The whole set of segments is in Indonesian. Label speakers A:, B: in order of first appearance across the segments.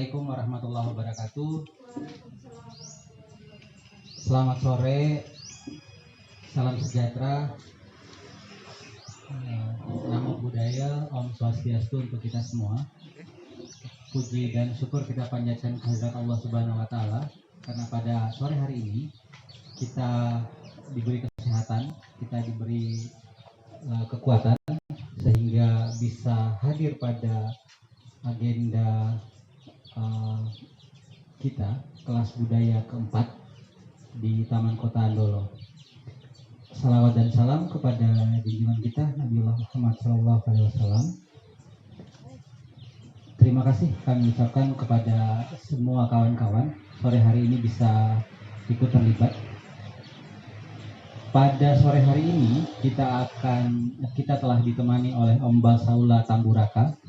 A: Assalamualaikum warahmatullahi wabarakatuh. Selamat sore, salam sejahtera, namo buddhaya, Om Swastiastu untuk kita semua. Puji dan syukur kita panjatkan kehadirat Allah Subhanahu wa Ta'ala, karena pada sore hari ini kita diberi kesehatan, kita diberi kekuatan sehingga bisa hadir pada agenda kita kelas budaya keempat di Taman Kota Andolo. Salawat dan salam kepada junjungan kita Nabiullah Muhammad SAW. Terima kasih kami ucapkan kepada semua kawan-kawan sore hari ini bisa ikut terlibat. Pada sore hari ini kita telah ditemani oleh Om Basaula Tamburaka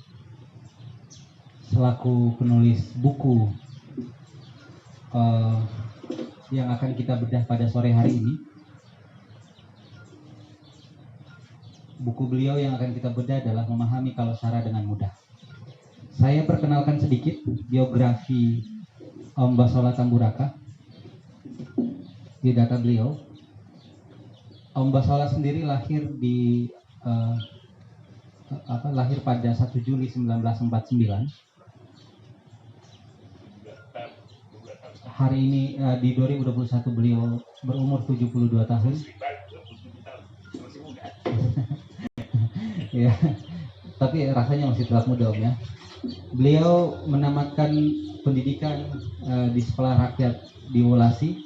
A: selaku penulis buku yang akan kita bedah pada sore hari ini. Buku beliau yang akan kita bedah adalah Memahami Kalusara dengan Mudah. Saya perkenalkan sedikit biografi Om Basaula Tamburaka di data beliau. Om Basaula sendiri lahir pada 1 Juli 1949. Hari ini di 2021 beliau berumur 72 tahun. Ya, tapi rasanya masih tetap muda Om ya. Beliau menamatkan pendidikan di sekolah rakyat di Wolasi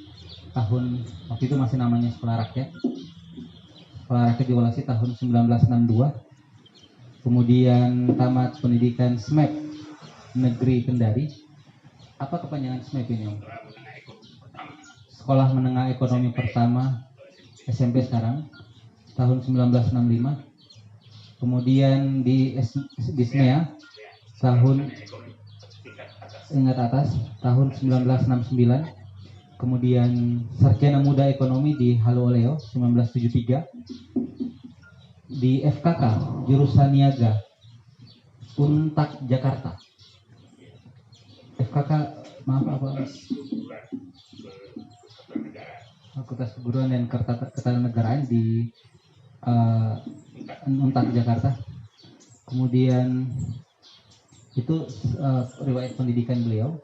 A: waktu itu masih namanya sekolah rakyat. Sekolah rakyat di Wolasi tahun 1962. Kemudian tamat pendidikan SMEP Negeri Kendari. Apa kepanjangan SMEP ini Om? Sekolah Menengah Ekonomi Pertama SMP sekarang tahun 1965. Kemudian di SMEA tahun 1969. Kemudian Sarjana Muda Ekonomi di Haluoleo 1973. Di FKK jurusan Niaga Untak Jakarta. FKK Fakultas Keguruan dan Ketatanegaraan di Untak Jakarta. Kemudian itu riwayat pendidikan beliau.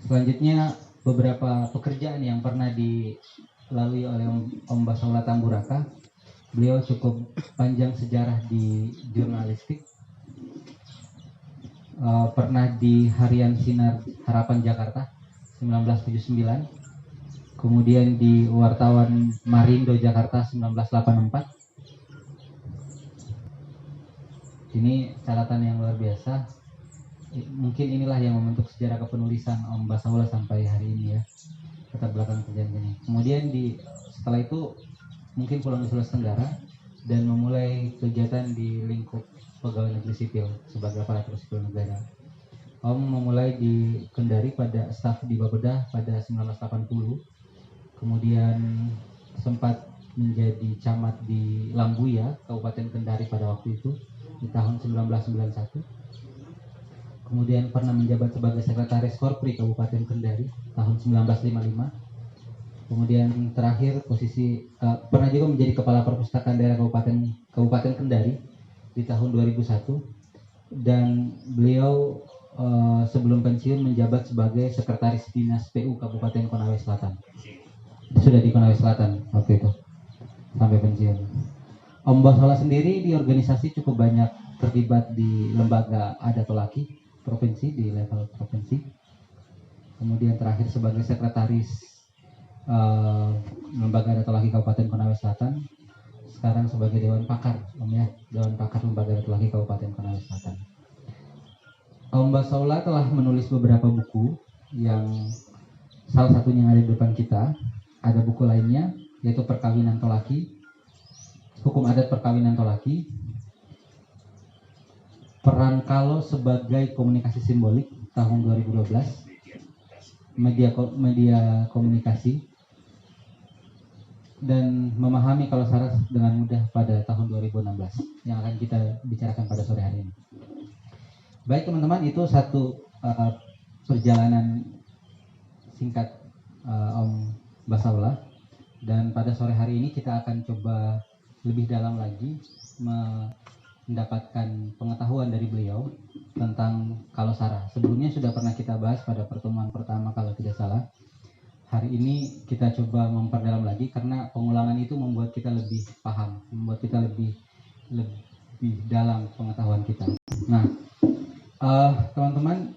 A: Selanjutnya beberapa pekerjaan yang pernah dilalui oleh Om Basaula Tamburaka. Beliau cukup panjang sejarah di jurnalistik. Pernah di Harian Sinar Harapan Jakarta 1979. Kemudian di Wartawan Marindo Jakarta 1984. Ini catatan yang luar biasa. Mungkin inilah yang membentuk sejarah kepenulisan Om Basaula sampai hari ini ya. Latar belakang kerjaan ini. Kemudian setelah itu mungkin pulang ke Sulawesi Tenggara dan memulai kegiatan di lingkup pegawai negeri sipil sebagai aparatur sipil negara. Om memulai di Kendari pada staf di Bapeda pada 1980. Kemudian sempat menjadi camat di Lambuya, Kabupaten Kendari pada waktu itu di tahun 1991. Kemudian pernah menjabat sebagai sekretaris Korpri Kabupaten Kendari tahun 1955. Kemudian terakhir pernah juga menjadi kepala perpustakaan daerah Kabupaten Kendari di tahun 2001. Dan beliau sebelum pensiun menjabat sebagai sekretaris dinas PU Kabupaten Konawe Selatan. Sudah di Konawe Selatan waktu itu sampai pensiun. Om Basaula sendiri di organisasi cukup banyak terlibat di lembaga adatolaki provinsi di level provinsi. Kemudian terakhir sebagai sekretaris lembaga adatolaki Kabupaten Konawe Selatan. Sekarang sebagai Dewan Pakar, Om ya, Dewan Pakar Lembaga Adatolaki Kabupaten Konawe Selatan. Om Basaula telah menulis beberapa buku yang salah satunya yang ada di depan kita. Ada buku lainnya yaitu Perkawinan Tolaki, Hukum Adat Perkawinan Tolaki, Peran Kalo sebagai Komunikasi Simbolik tahun 2012, Media Komunikasi, dan Memahami Kalusara dengan Mudah pada tahun 2016 yang akan kita bicarakan pada sore hari ini. Baik teman-teman, itu satu uh, perjalanan singkat Om Basaula, dan pada sore hari ini kita akan coba lebih dalam lagi mendapatkan pengetahuan dari beliau tentang Kalosara. Sebelumnya sudah pernah kita bahas pada pertemuan pertama kalau tidak salah. Hari ini kita coba memperdalam lagi karena pengulangan itu membuat kita lebih paham, membuat kita lebih dalam pengetahuan kita. Nah, teman-teman,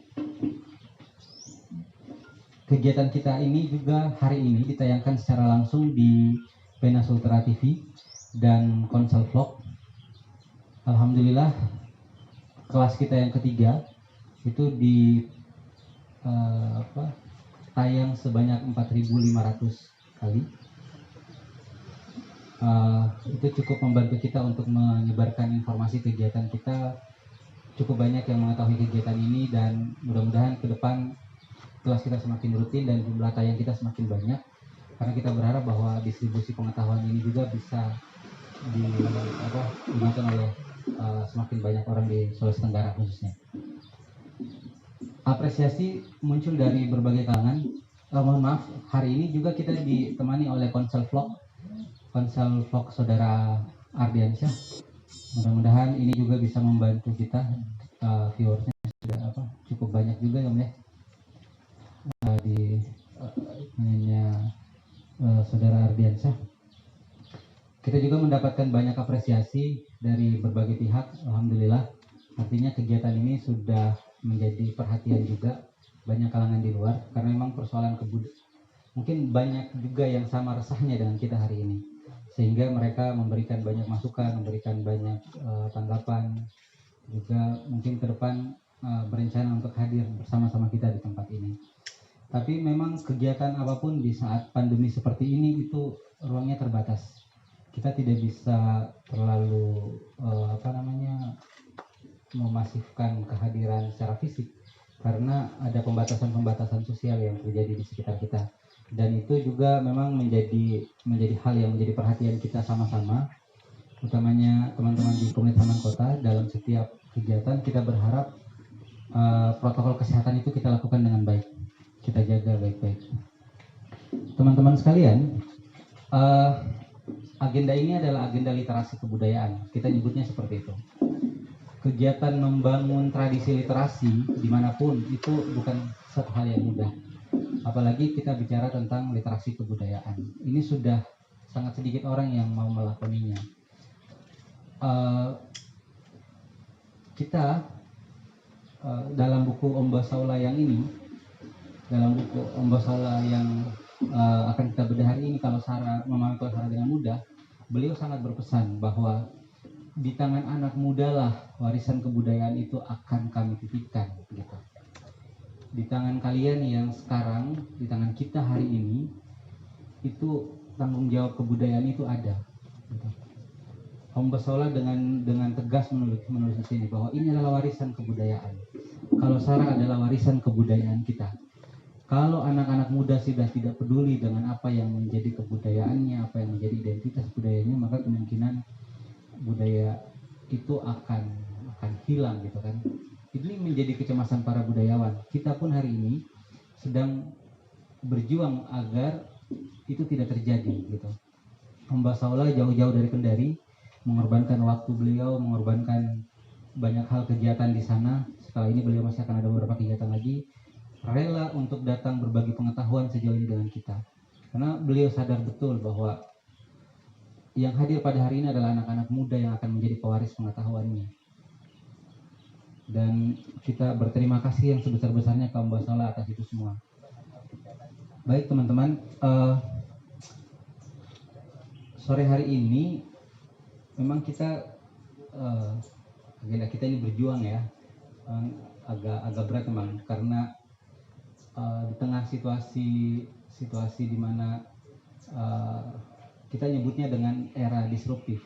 A: kegiatan kita ini juga hari ini ditayangkan secara langsung di Pena Sultra TV dan Konsel Vlog. Alhamdulillah, kelas kita yang ketiga itu di tayang sebanyak 4.500 kali. Itu cukup membantu kita untuk menyebarkan informasi kegiatan kita. Cukup banyak yang mengetahui kegiatan ini, dan mudah-mudahan ke depan kelas kita semakin rutin dan jumlah tayang kita semakin banyak, karena kita berharap bahwa distribusi pengetahuan ini juga bisa digunakan oleh semakin banyak orang di Sulawesi Tenggara khususnya. Apresiasi muncul dari berbagai kalangan. Mohon maaf, hari ini juga kita ditemani oleh Konsel Vlog Saudara Ardiansyah. Mudah-mudahan ini juga bisa membantu kita. Viewersnya sudah cukup banyak juga ya, di Saudara Ardiansyah. Kita juga mendapatkan banyak apresiasi dari berbagai pihak. Alhamdulillah, artinya kegiatan ini sudah menjadi perhatian juga banyak kalangan di luar, karena memang persoalan mungkin banyak juga yang sama resahnya dengan kita hari ini, sehingga mereka memberikan banyak masukan, memberikan banyak tanggapan, juga mungkin ke depan berencana untuk hadir bersama-sama kita di tempat ini. Tapi memang kegiatan apapun di saat pandemi seperti ini itu ruangnya terbatas. Kita tidak bisa terlalu memasifkan kehadiran secara fisik, karena ada pembatasan-pembatasan sosial yang terjadi di sekitar kita, dan itu juga memang menjadi hal yang menjadi perhatian kita sama-sama, utamanya teman-teman di komunitas Taman Kota. Dalam setiap kegiatan kita berharap protokol kesehatan itu kita lakukan dengan baik, kita jaga baik-baik. Teman-teman sekalian, agenda ini adalah agenda literasi kebudayaan, kita nyebutnya seperti itu. Kegiatan membangun tradisi literasi dimanapun itu bukan satu hal yang mudah, apalagi kita bicara tentang literasi kebudayaan. Ini sudah sangat sedikit orang yang mau melakoninya. Kita dalam buku Om Basaula yang akan kita bedah hari ini, Kalosara, memahami Kalosara dengan mudah, beliau sangat berpesan bahwa di tangan anak muda lah warisan kebudayaan itu akan kami titipkan, gitu. Di tangan kalian yang sekarang, di tangan kita hari ini, itu tanggung jawab kebudayaan itu ada, gitu. Om Basaula dengan tegas menulis di sini bahwa ini adalah warisan kebudayaan. Kalosara adalah warisan kebudayaan kita. Kalau anak-anak muda sudah tidak peduli dengan apa yang menjadi kebudayaannya, apa yang menjadi identitas budayanya, maka kemungkinan budaya itu akan hilang, gitu kan. Ini menjadi kecemasan para budayawan. Kita pun hari ini sedang berjuang agar itu tidak terjadi, gitu. Om Basaula jauh-jauh dari Kendari, mengorbankan waktu beliau, mengorbankan banyak hal kegiatan di sana. Setelah ini beliau masih akan ada beberapa kegiatan lagi, rela untuk datang berbagi pengetahuan sejauh ini dengan kita, karena beliau sadar betul bahwa yang hadir pada hari ini adalah anak-anak muda yang akan menjadi pewaris pengetahuannya. Dan kita berterima kasih yang sebesar-besarnya ke Om Basaula atas itu semua. Baik teman-teman, sore hari ini memang kita agenda kita ini berjuang ya, agak berat memang, karena di tengah situasi di mana kita nyebutnya dengan era disruptif,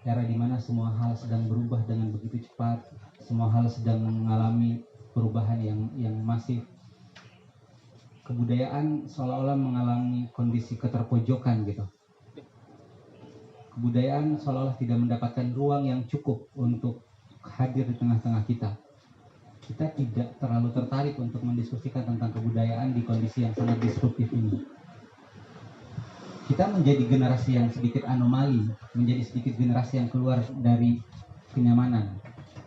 A: era di mana semua hal sedang berubah dengan begitu cepat, semua hal sedang mengalami perubahan yang masif. Kebudayaan seolah-olah mengalami kondisi keterpojokan, gitu. Kebudayaan seolah-olah tidak mendapatkan ruang yang cukup untuk hadir di tengah-tengah kita. kita tidak terlalu tertarik untuk mendiskusikan tentang kebudayaan di kondisi yang sangat disruptif ini. Kita menjadi generasi yang sedikit anomali, menjadi sedikit generasi yang keluar dari kenyamanan.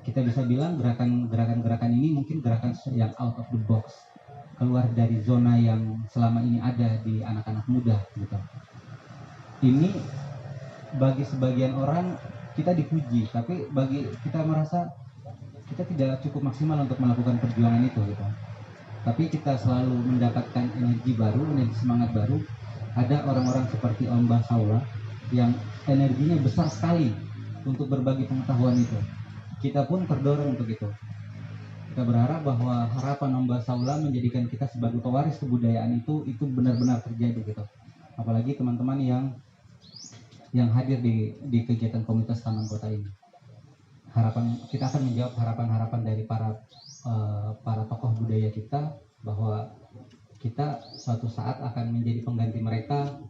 A: Kita bisa bilang gerakan-gerakan ini mungkin gerakan yang out of the box, keluar dari zona yang selama ini ada di anak-anak muda gitu. Ini bagi sebagian orang kita dipuji, tapi bagi kita merasa kita tidak cukup maksimal untuk melakukan perjuangan itu gitu. Tapi kita selalu mendapatkan energi baru, energi semangat baru. Ada orang-orang seperti Om Mbah Saula yang energinya besar sekali untuk berbagi pengetahuan itu. Kita pun terdorong untuk itu. Kita berharap bahwa harapan Om Mbah Saula menjadikan kita sebagai pewaris kebudayaan itu benar-benar terjadi gitu. Apalagi teman-teman yang hadir di kegiatan komunitas Taman Kota ini. Harapan kita akan menjawab harapan-harapan dari para tokoh budaya kita bahwa kita suatu saat akan menjadi pengganti mereka,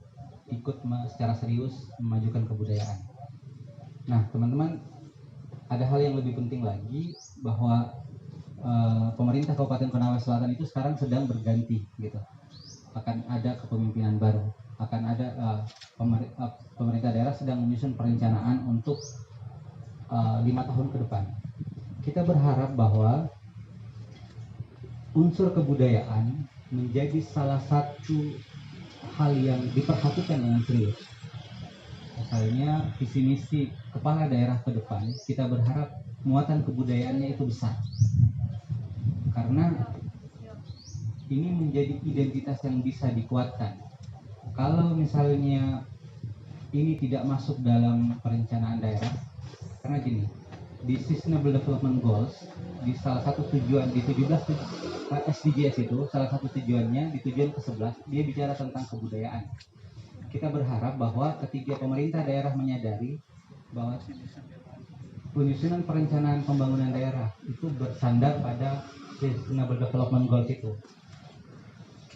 A: ikut secara serius memajukan kebudayaan. Nah, teman-teman, ada hal yang lebih penting lagi bahwa pemerintah Kabupaten Konawe Selatan itu sekarang sedang berganti gitu. Akan ada kepemimpinan baru, akan ada pemerintah daerah sedang menyusun perencanaan untuk 5 tahun ke depan. Kita berharap bahwa unsur kebudayaan menjadi salah satu hal yang diperhatikan dengan serius. Misalnya visi misi kepala daerah ke depan, kita berharap muatan kebudayaannya itu besar. Karena ini menjadi identitas yang bisa dikuatkan. Kalau misalnya ini tidak masuk dalam perencanaan daerah, karena gini, di Sustainable Development Goals, di salah satu tujuan di 17 SDGs itu, salah satu tujuannya di tujuan ke-11 dia bicara tentang kebudayaan. Kita berharap bahwa ketiga pemerintah daerah menyadari bahwa penyusunan perencanaan pembangunan daerah itu bersandar pada Sustainable Development Goals itu.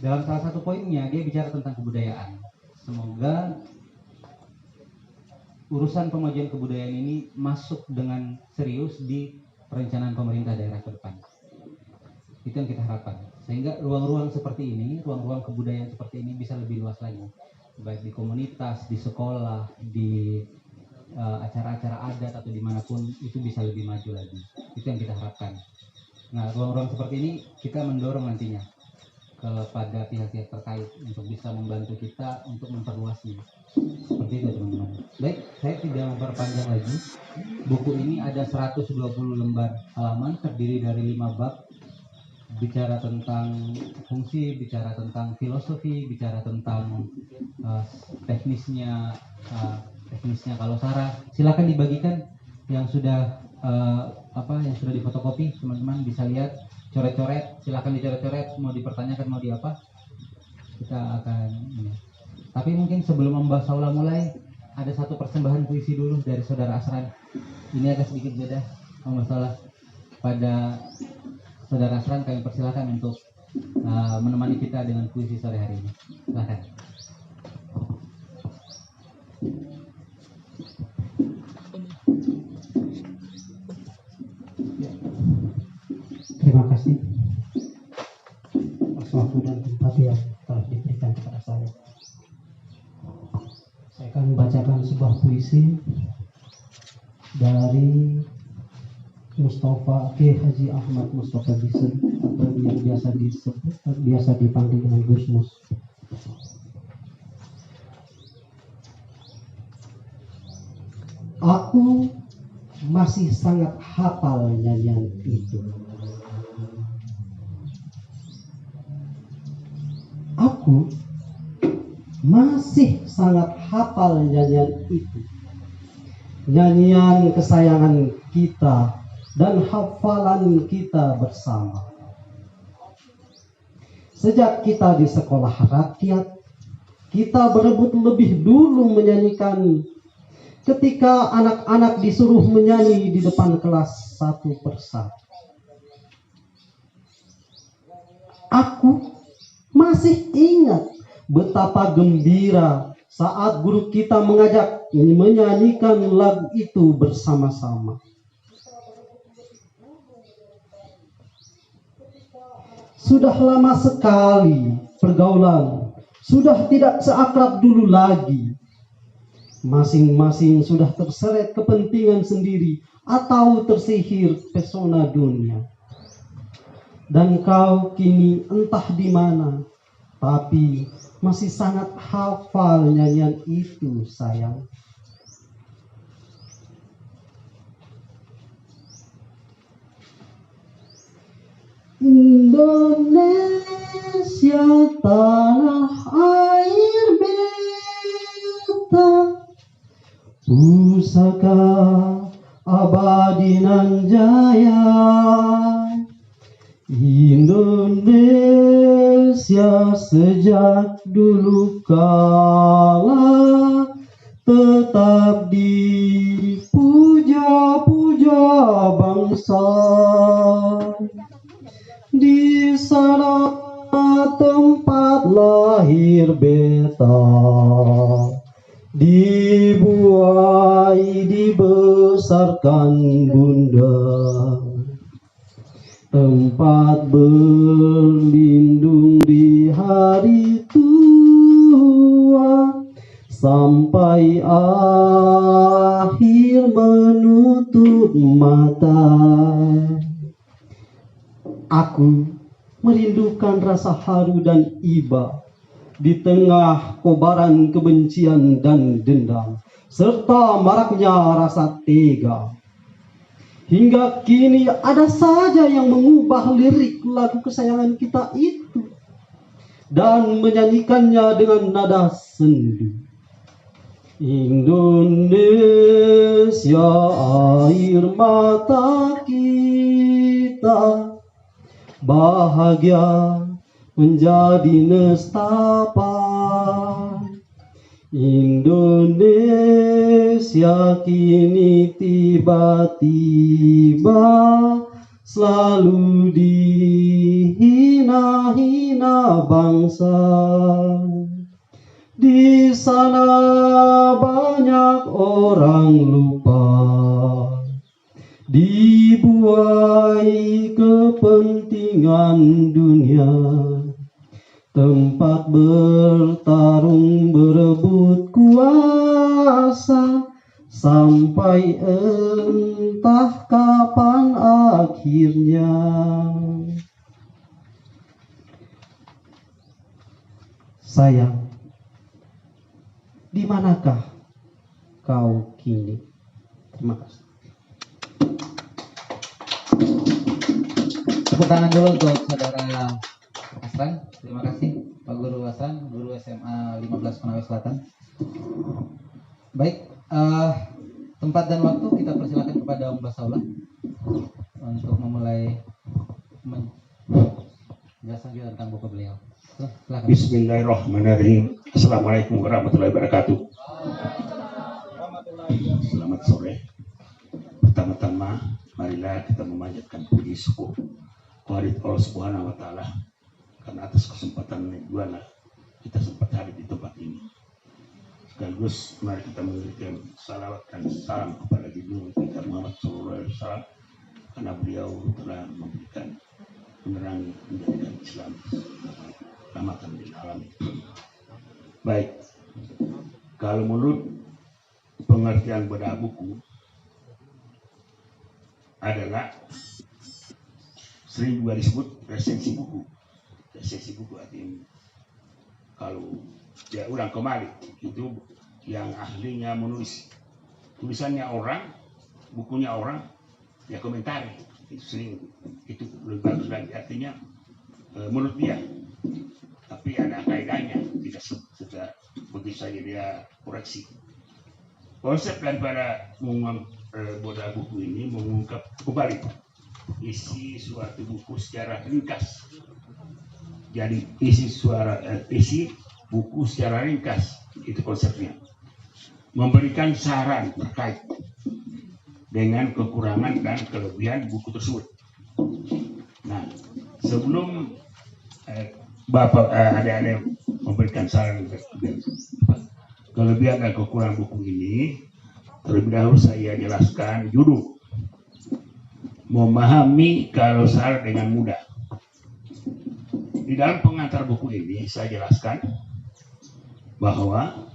A: Dalam salah satu poinnya dia bicara tentang kebudayaan. Semoga urusan pemajuan kebudayaan ini masuk dengan serius di perencanaan pemerintah daerah ke depan. Itu yang kita harapkan. Sehingga ruang-ruang seperti ini, ruang-ruang kebudayaan seperti ini bisa lebih luas lagi. Baik di komunitas, di sekolah, di acara-acara adat atau dimanapun itu bisa lebih maju lagi. Itu yang kita harapkan. Nah, ruang-ruang seperti ini kita mendorong nantinya kepada pihak-pihak terkait untuk bisa membantu kita untuk memperluasnya. Seperti itu teman-teman. Baik, saya tidak memperpanjang lagi. Buku ini ada 120 lembar halaman, terdiri dari 5 bab. Bicara tentang fungsi, bicara tentang filosofi, bicara tentang teknisnya kalau Sarah. Silakan dibagikan yang sudah yang sudah difotokopi, teman-teman bisa lihat. Coret-coret, silakan dicoret-coret, mau dipertanyakan mau di apa, kita akan ini. Tapi mungkin sebelum Mbak Saula mulai, ada satu persembahan puisi dulu dari Saudara Asran. Ini agak sedikit beda, Mbak Saula. Pada Saudara Asran kami persilakan untuk menemani kita dengan puisi sore hari ini. Silakan.
B: Terima kasih atas waktu dan tempat yang telah diberikan kepada saya. Saya akan membacakan sebuah puisi dari Mustafa K. Haji Ahmad Mustafa Bisri, atau yang biasa dipanggil dengan Gus Mus. Aku masih sangat hafal nyanyian itu. Aku masih sangat hafal nyanyian itu. Nyanyian kesayangan kita dan hafalan kita bersama. Sejak kita di sekolah rakyat, kita berebut lebih dulu menyanyikan ketika anak-anak disuruh menyanyi di depan kelas satu persatu. Aku masih ingat betapa gembira saat guru kita mengajak menyanyikan lagu itu bersama-sama. Sudah lama sekali pergaulan, sudah tidak seakrab dulu lagi. Masing-masing sudah terseret kepentingan sendiri atau tersihir pesona dunia. Dan kau kini entah di mana, tapi masih sangat hafal nyanyian itu, sayang. Indonesia tanah air beta, pusaka abadi nan jaya. Indonesia sejak dulu kala tetap dipuja-puja bangsa. Di sana tempat lahir beta, dibuai dibesarkan bunda, tempat berlindung di hari tua sampai akhir menutup mata. Aku merindukan rasa haru dan iba di tengah kobaran kebencian dan dendam, serta maraknya rasa tega. Hingga kini ada saja yang mengubah lirik lagu kesayangan kita itu dan menyanyikannya dengan nada sendu. Indonesia air mata kita, bahagia menjadi nestapa. Indonesia kini tiba-tiba selalu dihina-hina bangsa. Di sana banyak orang lupa, dibuai kepentingan dunia, tempat bertarung berebut kuasa, sampai entah kapan akhirnya. Sayang, di manakah kau kini? Terima kasih.
A: Tepuk tangan dulu untuk saudara Asran. Terima kasih Pak Guru Asran, Guru SMA 15 Konawe Selatan. Baik, tempat dan waktu kita persilakan kepada Om Basaullah untuk memulai menjelaskan kita tentang buku beliau. Silakan.
C: Bismillahirrahmanirrahim. Assalamualaikum warahmatullahi wabarakatuh. Selamat sore. Pertama-tama, marilah kita memanjatkan puji syukur kehadirat Allah Subhanahu wa Ta'ala, karena atas kesempatan kedua kita sempat hadir di tempat ini. Sekaligus mari kita memberikan salawat dan salam kepada junjungan kita Muhammad SAW, karena beliau telah memberikan penerangan menjadikan Islam rahmatan lil alamin. Baik, kalau menurut pengertian bedah buku adalah sering juga disebut resensi buku. Resensi buku artinya kalau dia ulang kembali, itu yang ahlinya menulis, tulisannya orang, bukunya orang, ya komentari. Itu sering, itu lebih bagus lagi, artinya menurut dia. Tapi ada kaidahnya, tidak seperti saja dia koreksi. Konsep daripada bedah buku ini mengungkap kembali isi suatu buku secara ringkas. Jadi isi buku secara ringkas, itu konsepnya. Memberikan saran terkait dengan kekurangan dan kelebihan buku tersebut. Nah, sebelum Bapak ada memberikan saran kelebihan dan kekurangan buku ini, terlebih dahulu saya jelaskan judul memahami kalau salah dengan mudah. Di dalam pengantar buku ini saya jelaskan bahwa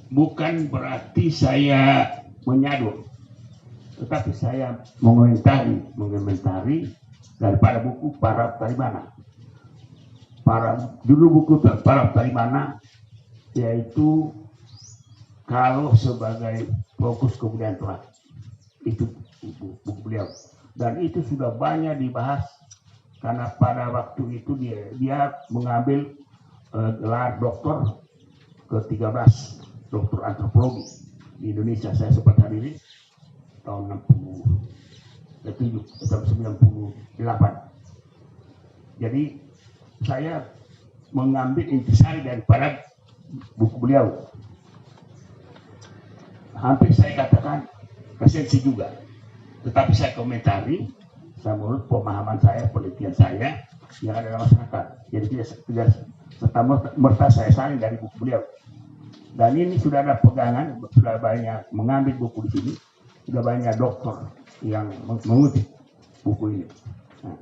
C: bukan berarti saya menyadu, tetapi saya mengomentari daripada buku para Tarimana. Judul buku para Tarimana yaitu kalau sebagai fokus kebudayaan Toraja. Itu buku beliau. Dan itu sudah banyak dibahas karena pada waktu itu dia mengambil gelar doktor ke-13, doktor antropologi di Indonesia. Saya sempat hadiri tahun 97 atau 98. Jadi saya mengambil intisari daripada buku beliau. Hampir saya katakan resensi juga. Tetapi saya komentari, saya menurut pemahaman saya, penelitian saya yang ada dalam masyarakat. Jadi tidak serta-merta saya salin dari buku beliau. Dan ini sudah ada pegangan, sudah banyak mengambil buku di sini, sudah banyak dokter yang mengutip buku ini. Nah,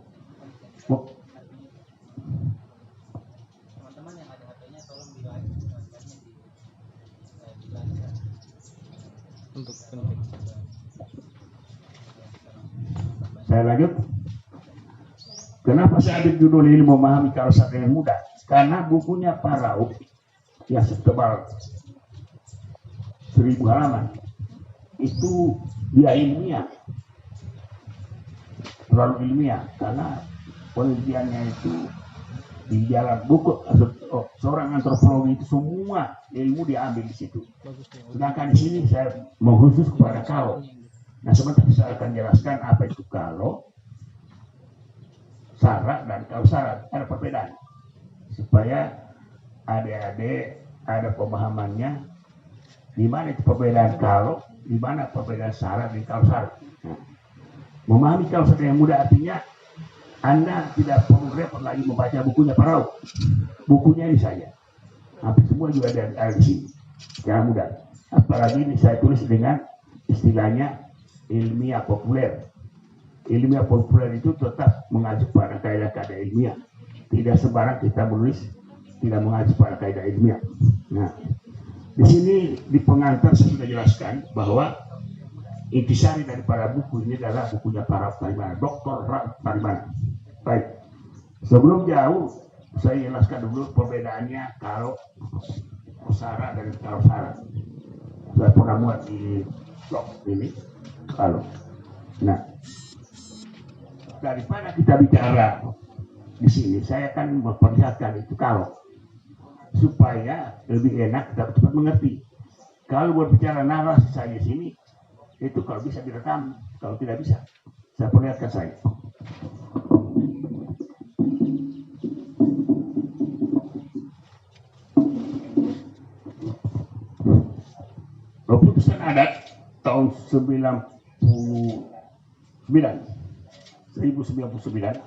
A: teman-teman yang ada HP-nya tolong di-like untuk penting.
C: Saya lanjut. Kenapa saya ambil judul ini memahami kawasan dengan mudah? Karena bukunya Pak Rauf yang setebal 1000 halaman itu dia ilmiah, terlalu ilmiah karena penelitiannya itu di jalan buku seorang antropologi itu semua ilmu diambil di situ. Sedangkan di sini saya mengkhusus kepada kalau. Nah, sebentar saya akan jelaskan apa itu kalau, syarat dan kalau syarat ada perbedaan supaya adik-adik ada pemahamannya di mana itu perbedaan kalau, di mana perbedaan syarat dan kalau syarat. Nah, memahami kalau syarat yang mudah artinya Anda tidak perlu repot lagi membaca bukunya Pak Rauf. Bukunya ini saja. Hampir semua juga ada di sini secara mudah. Apalagi ini saya tulis dengan istilahnya ilmiah populer. Ilmiah populer itu tetap mengacu pada kaidah-kaidah ilmiah. Tidak sembarang kita menulis tidak mengacu pada kaidah ilmiah. Nah, di sini di pengantar saya sudah jelaskan bahwa intisari daripada buku ini adalah bukunya para Tarimana, Dr. Rauf Tarimana. Baik, sebelum jauh saya jelaskan dulu perbedaannya kalau syarat dan kalau syarat. Saya pernah muat di blog ini. Kalau, nah, daripada kita bicara di sini, saya akan memperlihatkan itu kalau supaya lebih enak kita cepat mengerti. Kalau berbicara narasi saya di sini, itu kalau bisa direkam, kalau tidak bisa, saya perlihatkan saya. Keputusan adat tahun 1999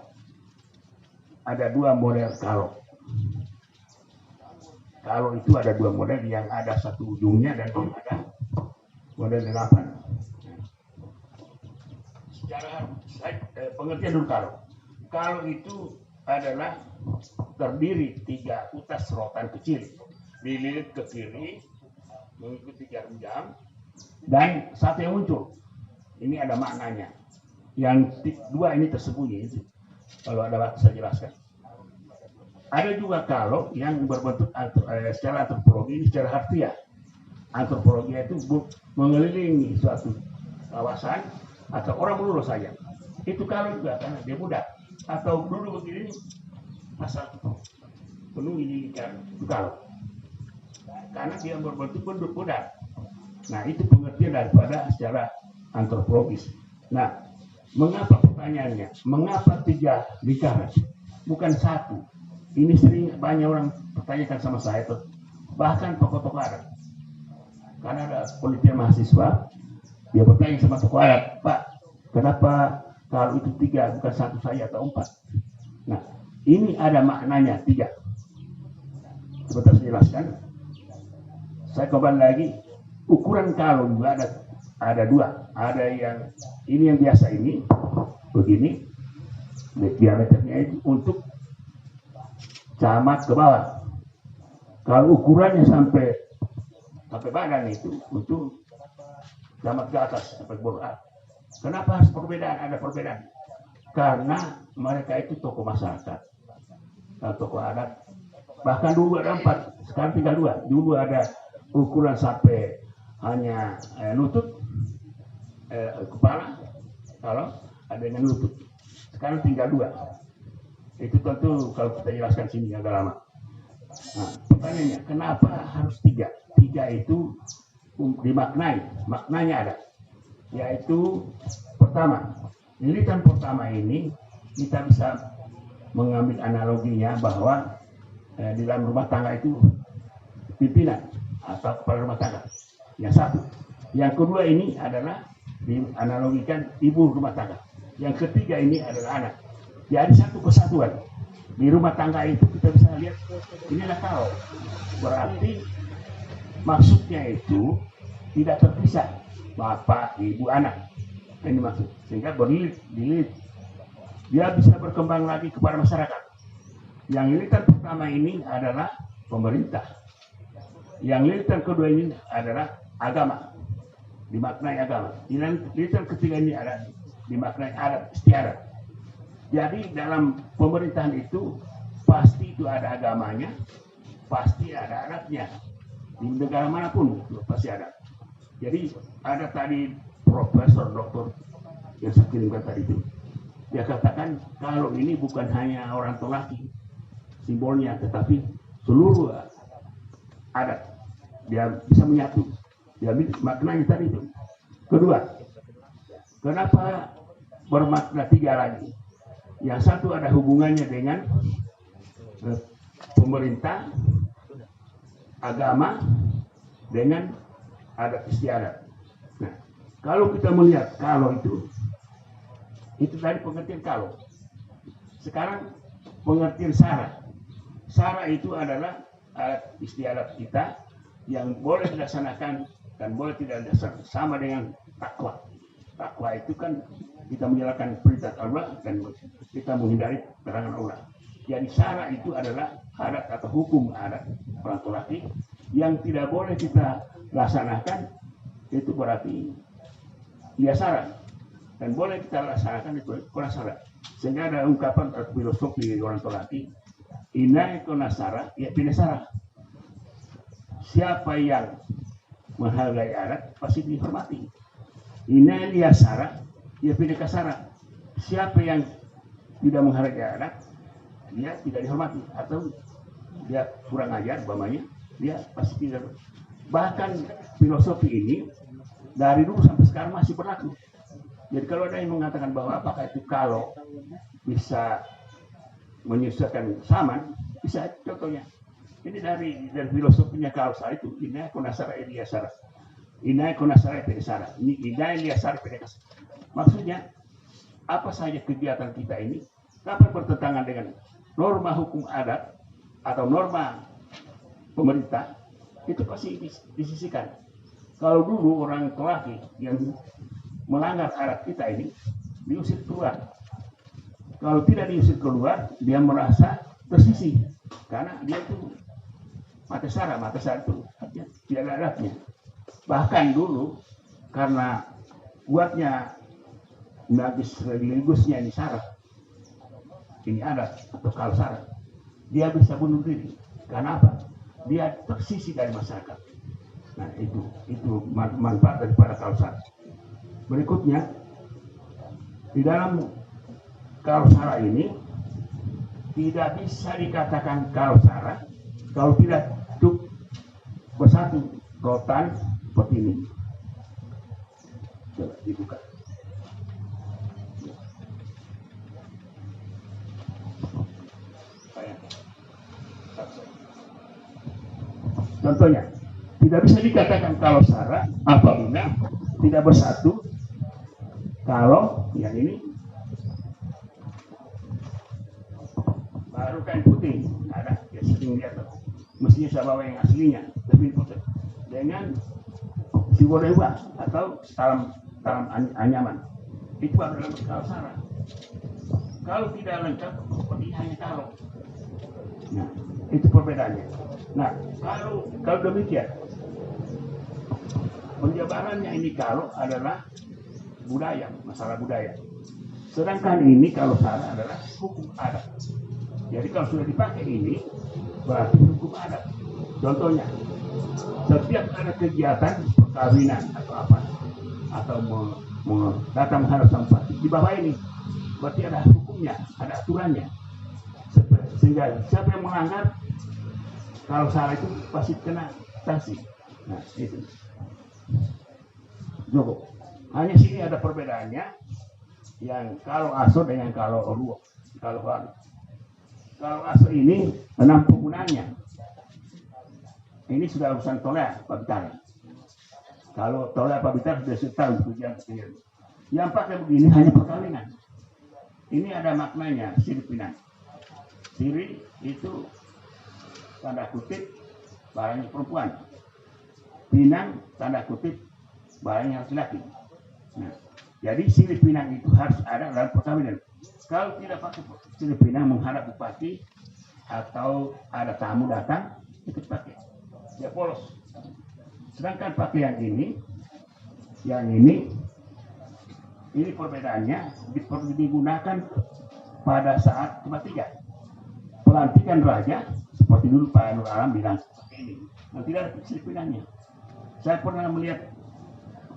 C: ada dua model kalau. Kalau itu ada dua model yang ada satu ujungnya dan yang ada model 8. Secara pengertian dulu kalau. Kalau itu adalah terdiri 3 utas rotan kecil dililit ke kiri mengikuti jarum jam dan satu yang muncul. Ini ada maknanya. Yang dua ini tersembunyi. Kalau ada waktu saya jelaskan. Ada juga kalau yang berbentuk secara antropologi ini secara harfiah. Antropologi itu mengelilingi suatu kawasan atau orang melurus saja. Itu kalau juga karena dia mudah. Atau dulu begini asal penuh ini kan itu kalau. Karena dia berbentuk budak. Nah, itu pengertian daripada secara antropologis. Nah, mengapa pertanyaannya? Mengapa 3 lingkaran? Bukan satu. Ini sering banyak orang pertanyakan sama saya tuh. Bahkan tokoh-tokoh adat. Karena ada penelitian mahasiswa, dia bertanya sama tokoh adat, Pak, kenapa kalau itu 3 bukan satu saja atau 4? Nah, ini ada maknanya 3. Sebentar saya jelaskan. Saya kembali lagi. Ukuran kalau juga ada 2. Ada yang ini yang biasa ini begini. Diameternya itu untuk camat ke bawah. Kalau ukurannya sampai badan itu untuk camat ke atas sampai bawah. Kenapa harus perbedaan? Ada perbedaan. Karena mereka itu tokoh masyarakat, tokoh adat. Bahkan dulu ada 4, sekarang tinggal 2. Dulu ada ukuran sampai hanya lutut, kepala, kalau ada yang lutut. Sekarang tinggal 2. Itu tentu kalau kita jelaskan sini agak lama. Nah, pertanyaannya, kenapa harus 3? 3 itu dimaknai, maknanya ada. Yaitu pertama, lilitan pertama ini kita bisa mengambil analoginya bahwa di dalam rumah tangga itu pimpinan atau kepala rumah tangga. Yang satu. Yang kedua ini adalah dianalogikan ibu rumah tangga. Yang ketiga ini adalah anak. Jadi satu kesatuan. Di rumah tangga itu kita bisa lihat inilah kalau. Berarti maksudnya itu tidak terpisah bapak, ibu, anak. Ini maksud. Sehingga berlilit. Dia bisa berkembang lagi kepada masyarakat. Yang lilitan pertama ini adalah pemerintah. Yang lilitan kedua ini adalah agama. Dimaknai agama. Lilitan ketiga ini adalah dimaknai adat istiadat. Jadi dalam pemerintahan itu pasti itu ada agamanya, pasti ada adatnya. Di negara manapun pasti ada. Jadi ada tadi profesor, doktor yang saya kirimkan tadi itu. Dia katakan kalau ini bukan hanya orang Tolaki simbolnya, tetapi seluruh adat dia bisa menyatu. Dia maknanya tadi itu. Kedua, kenapa bermakna 3 lagi? Yang satu ada hubungannya dengan pemerintah, agama, dengan adat istiadat. Nah, kalau kita melihat kalau itu tadi pengertian kalau. Sekarang pengertian sara. Sara itu adalah adat istiadat kita yang boleh dilaksanakan dan boleh tidak dilaksanakan. Sama dengan takwa. Takwa itu kan kita menjalankan perintah Allah dan kita menghindari larangan Allah. Jadi sara itu adalah adat atau hukum adat orang Tolaki yang tidak boleh kita laksanakan, itu berarti dia sara, dan boleh kita laksanakan itu kurang sara. Sehingga ada ungkapan filosofi orang Tolaki, inai kona sara ya pindah sara. Siapa yang menghargai adat pasti dihormati. Inai liya sara ya pindah ke sara. Siapa yang tidak menghargai adat dia tidak dihormati atau dia kurang ajar umpamanya, dia pasti tidak. Bahkan filosofi ini dari dulu sampai sekarang masih berlaku. Jadi kalau ada yang mengatakan bahwa apakah itu kalau bisa menyusahkan zaman, bisa contohnya. Ini dari filosofinya Kalsar itu, inai konasara eliasara. Inai konasara eliasara. Ini inai eliasara eliasara. Maksudnya apa saja kegiatan kita ini dapat bertentangan dengan norma hukum adat atau norma pemerintah, itu pasti disisihkan. Kalau dulu orang Tolaki yang melanggar adat kita ini diusir keluar. Kalau tidak diusir keluar, dia merasa tersisih karena dia itu mata sara itu tidak ada adatnya. Bahkan dulu karena buatnya magis religusnya ini sara, ini adat atau kalau sara, dia bisa bunuh diri. Karena apa? Dia tersisih dari masyarakat. Nah itu manfaat daripada kalsara. Berikutnya di dalam kalsara ini tidak bisa dikatakan kalsara kalau tidak bersatu rotan seperti ini. Coba dibuka. Contohnya, tidak bisa dikatakan kalau sara apabila tidak bersatu. Kalau yang ini baru kain putih, ada ya sering lihat, mestinya saya bawa yang aslinya, lebih putih dengan siworewa atau talam anyaman. Itu adalah kalau sara. Kalau tidak lengkap seperti hanya kalau. Nah, itu perbedaannya. Nah, kalau demikian, penjabarannya ini kalau adalah budaya, masalah budaya. Sedangkan ini kalau sara adalah hukum adat. Jadi kalau sudah dipakai ini, berarti hukum adat. Contohnya, setiap ada kegiatan perkawinan atau apa, atau datang menghadap sang bupati, di bawah ini, berarti ada hukumnya, ada aturannya. Sehingga siapa yang melanggar, kalau salah itu pasti kena sanksi. Nah, itu. Cukup. Hanya sini ada perbedaannya, yang kalau aso dengan kalau ruo, kalau walu. Kalau aso ini 6 penggunaannya. Ini sudah urusan tolak Pak Bitar. Kalau tolak Pak Bitar sudah tahu tujuan. Yang pakai begini hanya perkawinan. Ini ada maknanya, siri pinang. Siri itu tanda kutip barangnya perempuan. Pinang tanda kutip barangnya laki-laki. Nah, jadi siri pinang itu harus ada dalam perkawinan. Kalau tidak pakai siri pinang menghadap bupati atau ada tamu datang, itu pakai. Ya polos. Sedangkan pakai yang ini perbedaannya digunakan pada saat kematian. Pelantikan raja, seperti dulu Pak Nur Alam bilang seperti ini. Nah, tidak ada sirip pinangnya. Saya pernah melihat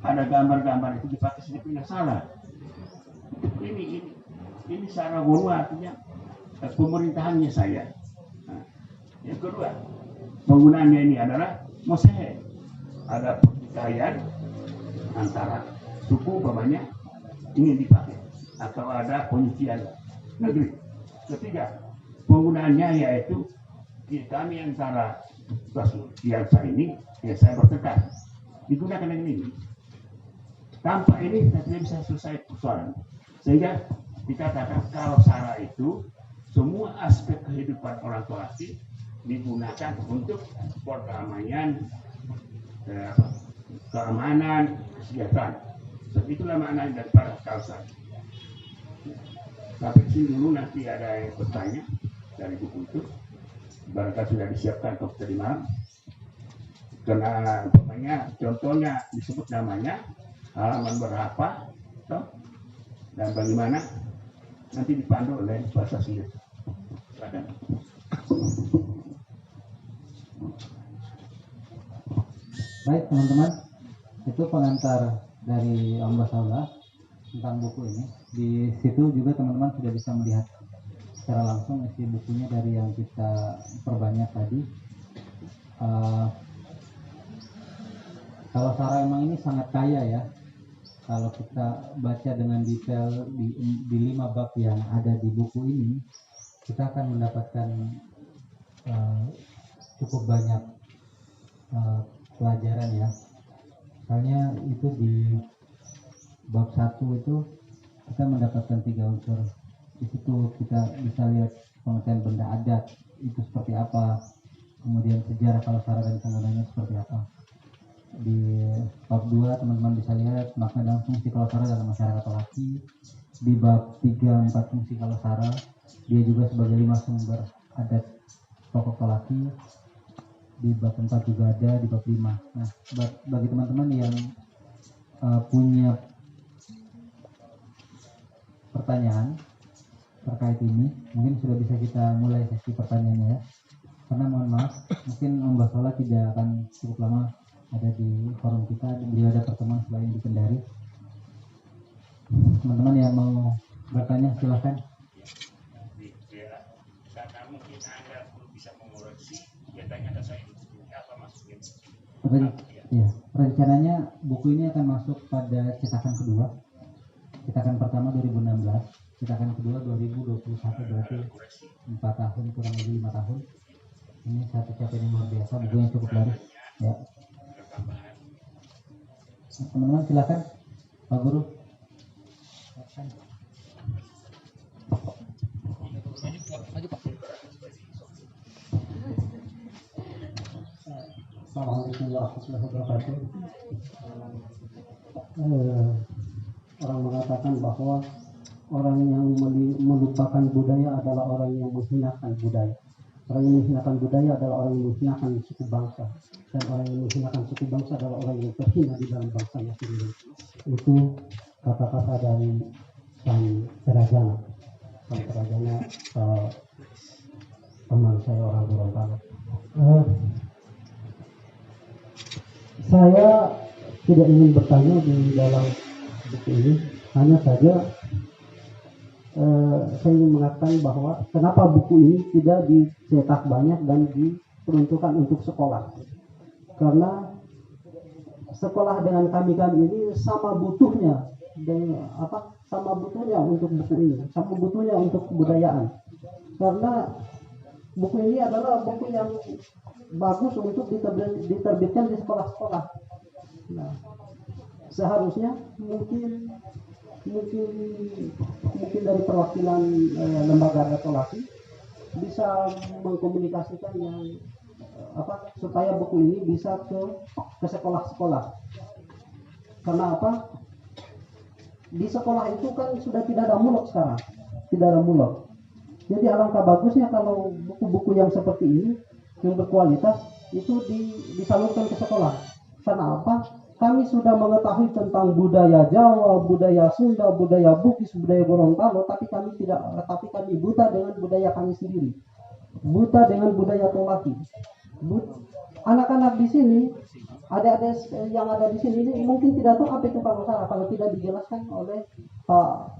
C: ada gambar-gambar itu dipakai sirip pinang, salah. Ini secara wonu artinya pemerintahannya saya. Nah, yang kedua, penggunaannya ini adalah mosehe. Ada pertikaian antara suku umpamanya ingin dipakai atau ada penyucian negeri. Ketiga, penggunaannya yaitu kami antara bangsa ini, ya saya bertekad digunakan yang ini. Tanpa ini kita tidak bisa selesai persoalan. Sehingga dikatakan kalau sara itu semua aspek kehidupan orang tua laki digunakan untuk perdamaian, keamanan, kesejahteraan. Itulah makna daripada kalsar. Sampai sini dulu, nanti ada yang bertanya dari buku itu. Barangkali sudah disiapkan untuk tadi malam. Karena umpamanya contohnya disebut namanya, halaman berapa, dan bagaimana nanti dipandu oleh bahasa sendiri. Silakan.
A: Baik teman-teman, itu pengantar dari Om Basaula tentang buku ini. Di situ juga teman-teman sudah bisa melihat secara langsung isi bukunya dari yang kita perbanyak tadi. Kalau Sara emang ini sangat kaya ya. Kalau kita baca dengan detail di 5 bab yang ada di buku ini, kita akan mendapatkan cukup banyak pelajaran ya. Misalnya itu di bab 1 itu kita mendapatkan 3 unsur. Di situ kita bisa lihat pengertian benda adat itu seperti apa, kemudian sejarah kalau Sara dan penggunanya seperti apa. Di bab 2 teman-teman bisa lihat makna dan fungsi kalau Sara dalam masyarakat laki. Di bab 3, 4 fungsi kalau Sara, dia juga sebagai 5 sumber adat pokok laki. Di bab 4 juga ada, di bab 5. Nah, bagi teman-teman yang punya pertanyaan terkait ini, mungkin sudah bisa kita mulai sesi pertanyaannya ya. Karena mohon maaf, mungkin Om Basaula tidak akan cukup lama ada di forum kita. Beliau ada pertemuan selain di Kendari. Teman-teman yang mau bertanya silahkan.
C: Karena mungkin Anda belum bisa mengoreksi, ya tanya ke saya apa maksudnya.
A: Ya, rencananya buku ini akan masuk pada cetakan kedua. Cetakan pertama 2016, cetakan kedua 2021, berarti 4 tahun, kurang lebih 5 tahun. Ini satu capaian yang luar biasa, buku yang cukup laris. Ya. Teman-teman silakan, Pak Guru.
B: Assalamualaikum warahmatullahi wabarakatuh. Orang mengatakan bahwa orang yang melupakan budaya adalah orang yang menghinakan budaya. Orang yang menghinakan budaya adalah orang yang menghinakan suku bangsa, dan orang yang menghinakan suku bangsa adalah orang yang terhina di dalam bangsanya sendiri. Itu kata-kata dari Sang Terajana. Sang Terajana, teman saya orang Gorontalo. Saya tidak ingin bertanya di dalam buku ini, hanya saja saya ingin mengatakan bahwa kenapa buku ini tidak dicetak banyak dan diperuntukkan untuk sekolah. Karena sekolah dengan kami ini sama butuhnya untuk buku ini, sama butuhnya untuk kebudayaan. Karena buku ini adalah buku yang bagus untuk diterbitkan di sekolah-sekolah. Nah, seharusnya mungkin dari perwakilan lembaga retolaki bisa mengkomunikasikan supaya buku ini bisa ke sekolah-sekolah. Karena di sekolah itu kan sudah tidak ada mulok sekarang, tidak ada mulok. Jadi alangkah bagusnya kalau buku-buku yang seperti ini yang berkualitas itu disalurkan ke sekolah. Karena kami sudah mengetahui tentang budaya Jawa, budaya Sunda, budaya Bugis, budaya Gorontalo, tapi kami buta dengan budaya kami sendiri, buta dengan budaya Tolaki. Anak-anak di sini, adik-adik yang ada di sini ini mungkin tidak tahu apa itu Pamasara kalau tidak dijelaskan oleh Pak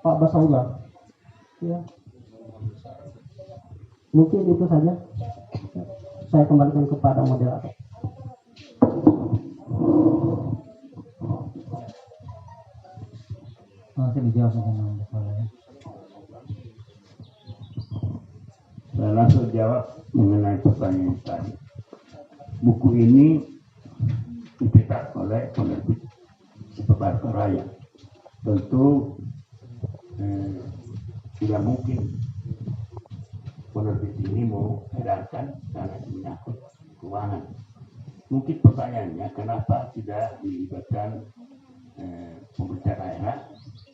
B: Basaula. Ya. Mungkin itu saja. Saya kembalikan kepada moderator.
A: Nanti dijawab dengan soalnya.
C: Saya langsung jawab mengenai pertanyaan tadi. Buku ini dicetak oleh penerbit Sepebarka Raya. Tentu tidak mungkin penerbit ini mau edarkan karena menyangkut keuangan. Mungkin pertanyaannya kenapa tidak dilibatkan pemerintah daerah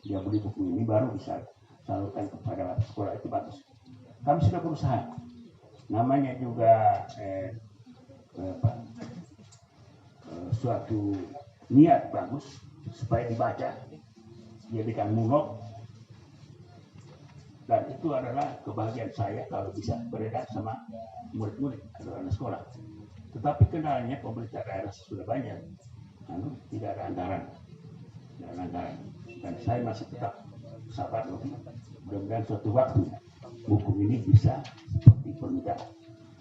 C: yang beli buku ini baru bisa salurkan kepada sekolah, itu bagus. Kami sudah berusaha, namanya juga suatu niat bagus supaya dibaca, jadikan mulok, dan itu adalah kebahagiaan saya kalau bisa beredar sama murid-murid atau anak sekolah. Tetapi kendalanya pemerintah daerah sudah banyak, tidak ada anggaran. Dan saya masih tetap sabar, mudah-mudahan suatu waktu buku ini bisa seperti permintaan.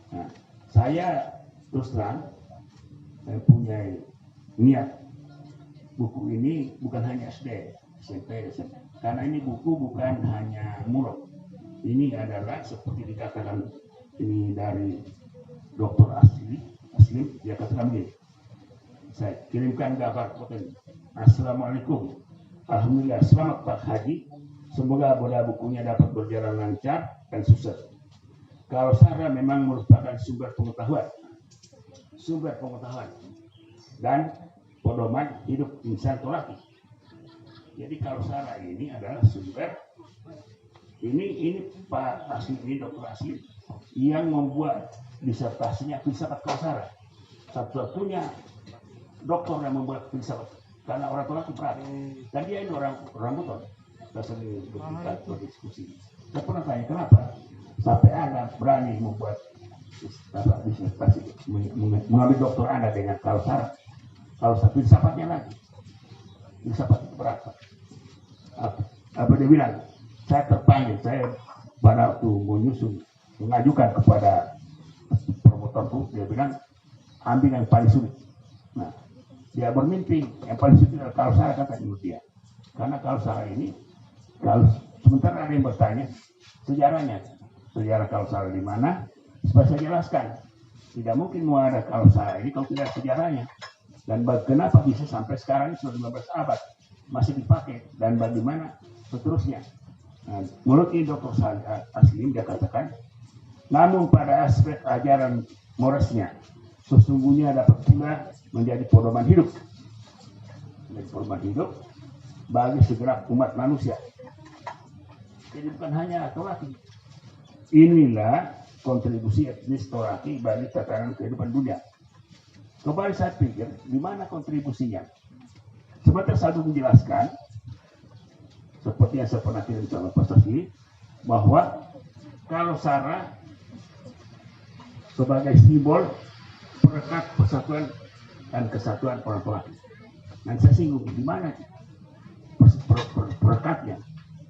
C: Nah, saya terus terang punya niat buku ini bukan hanya SD, SMP, SMP, karena ini buku bukan hanya murah. Ini adalah seperti dikatakan ini dari Dr. Aslim, dia katakan begini. Saya kirimkan gambar foto ini. Assalamualaikum. Alhamdulillah, selamat Pak Haji. Semoga bukunya dapat berjalan lancar dan sukses. Kalau Sara memang merupakan sumber pengetahuan dan pedoman hidup insan Tolaki. Jadi kalau Sara ini adalah sumber, ini Pak Asli, ini Dr. Asli yang membuat disertasinya filsafat Kalsara. Satu-satunya dokter yang membuat filsafat, karena orang Tolaki berat, dan dia ini orang buton. Kita sering berdiskusi. Saya pernah tanya kenapa sampai Anda berani membuat disertasi, mengambil doktor Anda dengan Kalsara. Kalau filsafatnya lagi, filsafat itu berat. Apa dia bilang? Saya terpanggil, saya pada waktu mengajukan kepada promotorku, dia bilang ambil yang paling sulit. Nah, dia bermimpi yang paling sulit adalah Kalsara, kata dia. Karena Kalsara ini, kalau sementara ada yang bertanya sejarahnya, sejarah Kalsara di mana? Supaya saya jelaskan, tidak mungkin mau ada Kalsara ini kalau tidak ada sejarahnya. Dan kenapa bisa sampai sekarang sudah 15 abad masih dipakai dan bagaimana seterusnya. Nah, menurut ini Dr. Aslim dia katakan, namun pada aspek ajaran morasnya sesungguhnya dapat pula menjadi pedoman hidup. Menjadi pedoman hidup bagi segenap umat manusia. Jadi bukan hanya laki-laki. Inilah kontribusi etnis Toraki bagi tatanan kehidupan dunia. Kembali saya pikir, di mana kontribusinya? Sebentar saya menjelaskan, seperti yang saya pernah kirim sama Pak Sasli, bahwa kalau Sarah sebagai simbol perekat persatuan dan kesatuan orang laki. Dan saya singgung di mana perekatnya.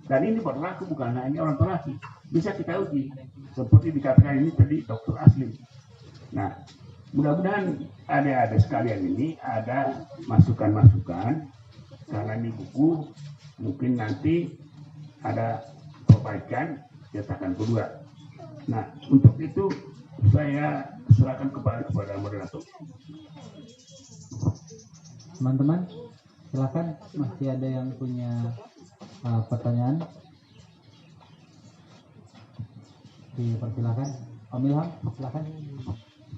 C: Dan ini berlaku bukan hanya orang laki, bisa kita uji. Seperti dikatakan ini tadi Dr. Aslim. Nah, mudah-mudahan adik-adik sekalian ini ada masukan-masukan, karena ini buku mungkin nanti ada perbaikan cetakan kedua. Nah, untuk itu saya serahkan kepada moderator.
A: Teman-teman, silakan, masih ada yang punya pertanyaan? Dipersilakan. Om Ilham, silakan.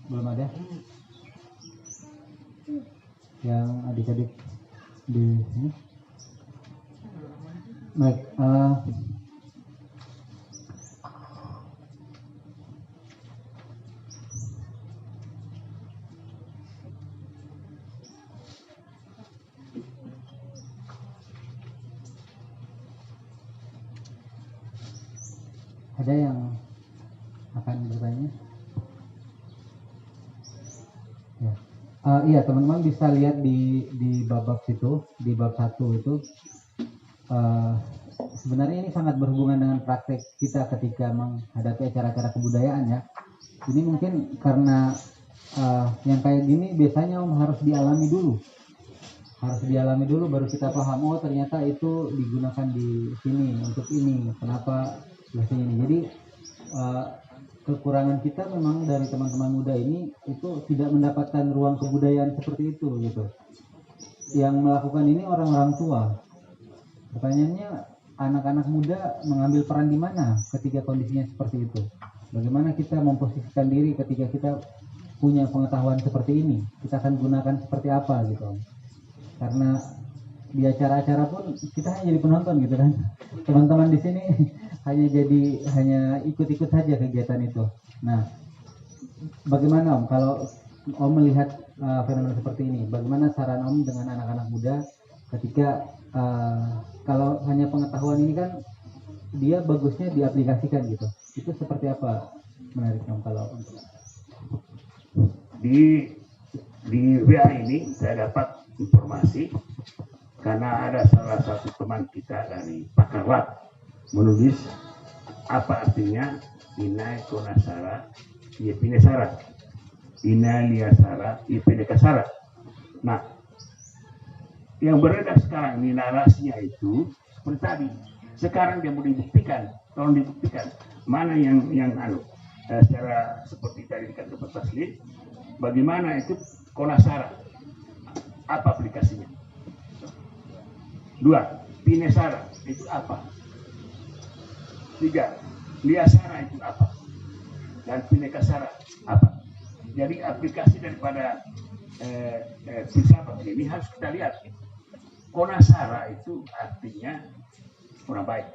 A: Belum ada? Yang adik-adik di sini? Baik. Ada yang akan bertanya? Ya. Iya, teman-teman bisa lihat di bab situ, di bab 1 itu sebenarnya ini sangat berhubungan dengan praktek kita ketika menghadapi acara-acara kebudayaan ya. Ini mungkin karena yang kayak gini biasanya harus dialami dulu baru kita paham, oh ternyata itu digunakan di sini untuk ini, kenapa biasanya ini. Jadi kekurangan kita memang dari teman-teman muda ini itu tidak mendapatkan ruang kebudayaan seperti itu gitu. Yang melakukan ini orang-orang tua. Pertanyaannya, anak-anak muda mengambil peran di mana ketika kondisinya seperti itu? Bagaimana kita memposisikan diri ketika kita punya pengetahuan seperti ini? Kita akan gunakan seperti apa gitu? Karena di acara-acara pun kita hanya jadi penonton gitu kan. Teman-teman di sini hanya ikut-ikut saja kegiatan itu. Nah, bagaimana Om kalau Om melihat fenomena seperti ini? Bagaimana saran Om dengan anak-anak muda ketika kalau hanya pengetahuan ini kan dia bagusnya diaplikasikan gitu. Itu seperti apa menariknya Om kalau untuk
C: di WA ini saya dapat informasi karena ada salah satu teman kita dari Pakar Lab menulis apa artinya Inai Konasara Yepinesara, Inai Liasara Yepenekasara. Nah, yang beredar sekarang ini narasinya itu seperti tadi. Sekarang dia mau dibuktikan, tolong dibuktikan mana yang secara seperti tadi dikatakan Pak Taslim, bagaimana itu Konasara, apa aplikasinya? 2. Pinesara itu apa? 3. Liasara itu apa? Dan Pinekasara apa? Jadi aplikasi daripada filsafat ini harus kita lihat. Konasara itu artinya orang baik,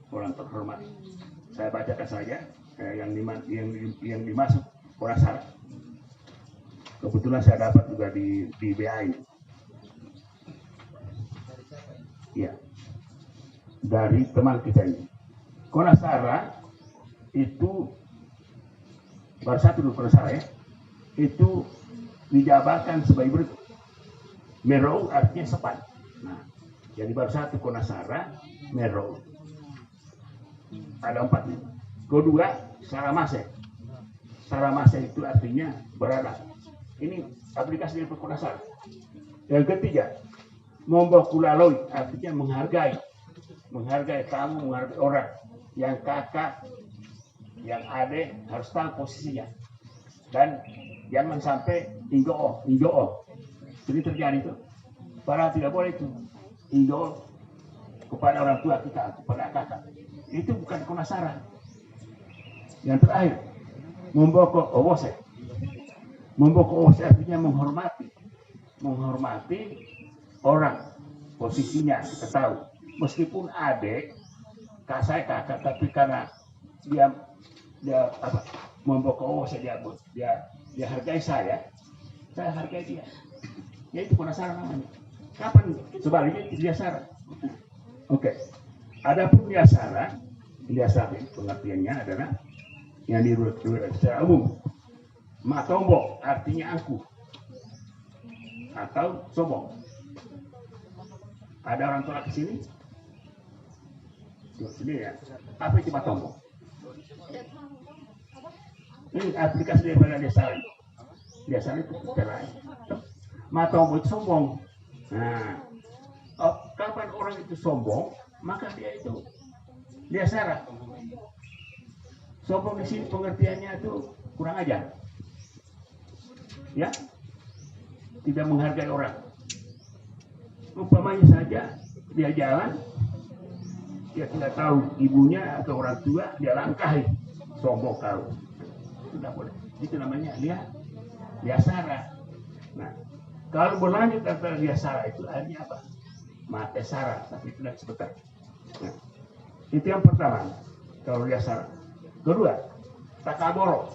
C: orang terhormat. Saya bacakan saja yang dimaksud Konasara. Kebetulan saya dapat juga di BA ini. Ya, dari teman kita ini. Konasara itu baru satu dulu Konasara ya. Itu dijabarkan sebagai berikut. Merou artinya sepan. Nah, jadi baru satu Konasara, Merou. Ada 4 ini. Kedua, Saramase. Saramase itu artinya berada. Ini aplikasi dari Konasara. Yang ketiga, Mombokulaloi artinya menghargai. Menghargai tamu, menghargai orang. Yang kakak, yang adik harus tahu posisinya. Dan jangan sampai ingoo. Jadi terjadi itu. Padahal tidak boleh itu. Ingoo kepada orang tua kita, kepada kakak. Itu bukan Konasara. Yang terakhir, Momboko Owose. Momboko Owose artinya menghormati. Menghormati orang, posisinya kita tahu. Meskipun adik, saya kakak, tapi karena dia apa membokong dia hargai saya hargai dia. Ya itu penasaran namanya. Kapan sebaliknya dia saran? Oke. Adapun dia saran pengertiannya adalah yang diurut secara umum. Matombo artinya angkuh atau sombong. Ada orang tua ke sini? Sini ya. Apa itu matombo? Ini aplikasi daripada dia saran. Dia saran itu lain. Matombo itu sombong. Nah, kapan orang itu sombong, maka dia saran. Sombong di sini pengertiannya itu kurang ajar. Ya, tidak menghargai orang. Umpamanya saja dia jalan, dia tidak tahu ibunya atau orang tua, dia langkahi, sombong kau. Tidak boleh. Itu namanya dia sara. Nah, kalau berlanjut antara dia sara itu artinya apa? Mate sara, tapi tidak sebentar. Nah, itu yang pertama. Kalau dia sara. Kedua, takaboro.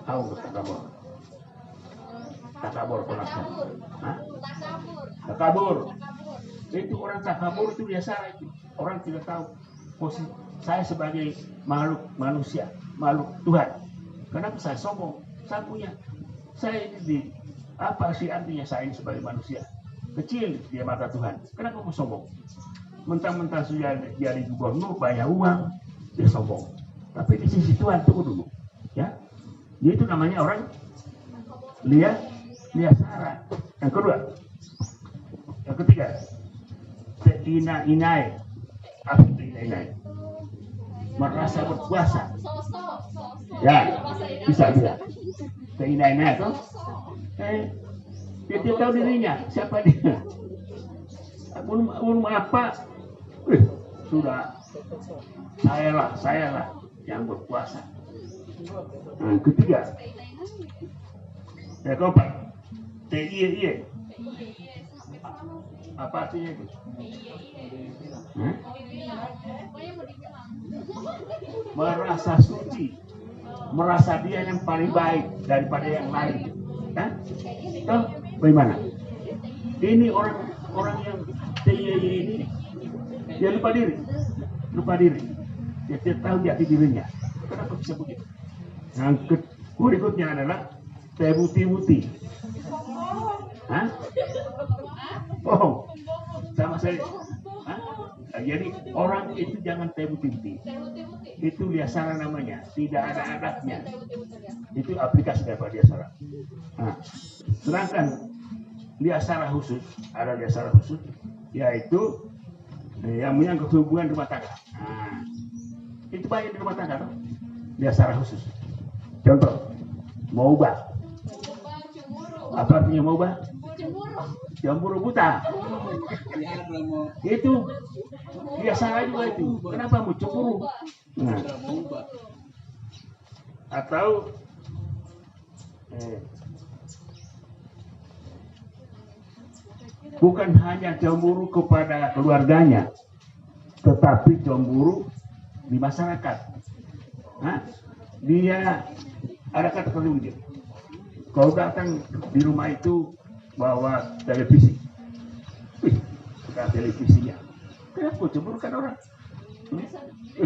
C: Tahu takaboro? Takabur penasihat. Takabur. Itu orang takabur itu biasa itu. Orang tidak tahu posisi saya sebagai makhluk manusia, makhluk Tuhan. Kenapa saya sombong? Saya punya. Saya ini apa sih artinya saya ini sebagai manusia? Kecil di mata Tuhan. Kenapa mau sombong? Mentang-mentang sudah jadi gubernur banyak uang, dia sombong. Tapi di sisi Tuhan tunggu dulu. Ya. Itu namanya orang lihat sara. Yang kedua, yang ketiga, ina-inai. Apa itu ina-inai? Merasa berkuasa. Ya, bisa bilang. Ina-inai itu, dia tahu dirinya, siapa dia. Belum apa, sudah saya lah yang berkuasa. Yang ketiga, ya keempat. Iya. Apa artinya itu? Merasa suci, merasa dia yang paling baik daripada yang lain. Tahu bagaimana? Ini orang yang ini dia lupa diri. Dia tidak tahu jati dirinya. Kenapa bisa begitu? Yang berikutnya adalah tebuti. Hah? Oh, sama saya. Hah? Jadi orang itu jangan tebuti. Itu liasara namanya, tidak ada adatnya. Itu aplikasi daripada liasara. Nah, sedangkan liasara khusus, ada liasara khusus, yaitu yang menyangkut hubungan rumah tangga. Nah, itu banyak di rumah tangga, liasara khusus. Contoh, mau ubah. Apa artinya mau ubah? Cemburu buta. Itu dia salah juga itu. Kenapa mau cemburu? Nah. Atau bukan hanya cemburu kepada keluarganya, tetapi cemburu di masyarakat. Nah, dia ada kata begini. Kau datang di rumah itu bawa televisi. Sudah televisinya. Kenapa cemburu kan orang?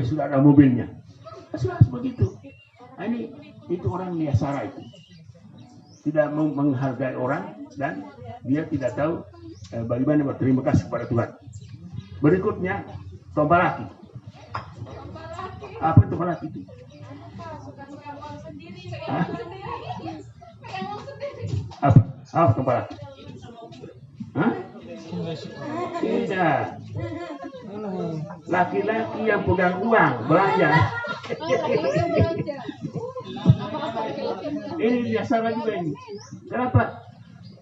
C: Sudah ada mobilnya. Sudah begitu. Nah, itu orang liasara itu. Tidak menghargai orang dan dia tidak tahu bagaimana berterima kasih kepada Tuhan. Berikutnya, tombalaki. Apa tombalaki itu? Apa tombalaki? Tidak. Laki-laki yang pegang uang belanja. Ini biasa juga ini. Kenapa?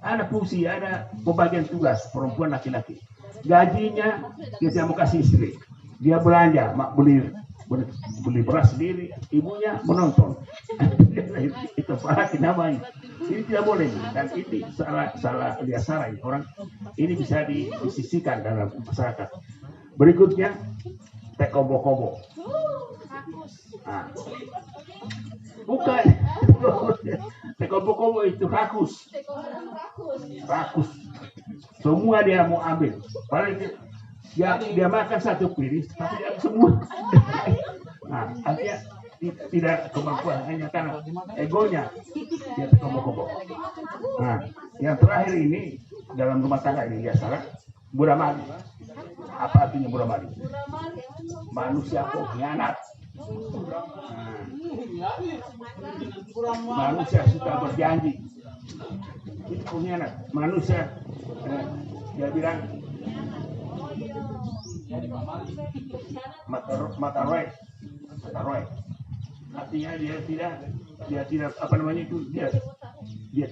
C: Ada fungsi, ada pembagian tugas perempuan laki-laki. Gajinya dia mau kasih istri. Dia belanja, beli beras sendiri, ibunya menonton. Itu laki namanya. Ini tidak boleh dan ini salah liasara ini. Orang ini bisa disisihkan dalam masyarakat. Berikutnya Tekobo-kobo. Nah, bukan. Tekobo-kobo itu rakus. Rakus. Semua dia mau ambil. Paling dia makan satu piring, tapi dia semua. Nah, artinya tidak kemampuan, hanya karena egonya dia tekobo-kobo. Nah, yang terakhir ini dalam rumah tangga ini ya salah. Buramali. Apa artinya buramali? Manusia pengkhianat. Manusia suka berjanji. Itu pengkhianat. Manusia dia bilang mataroy. Artinya dia tidak apa namanya itu dia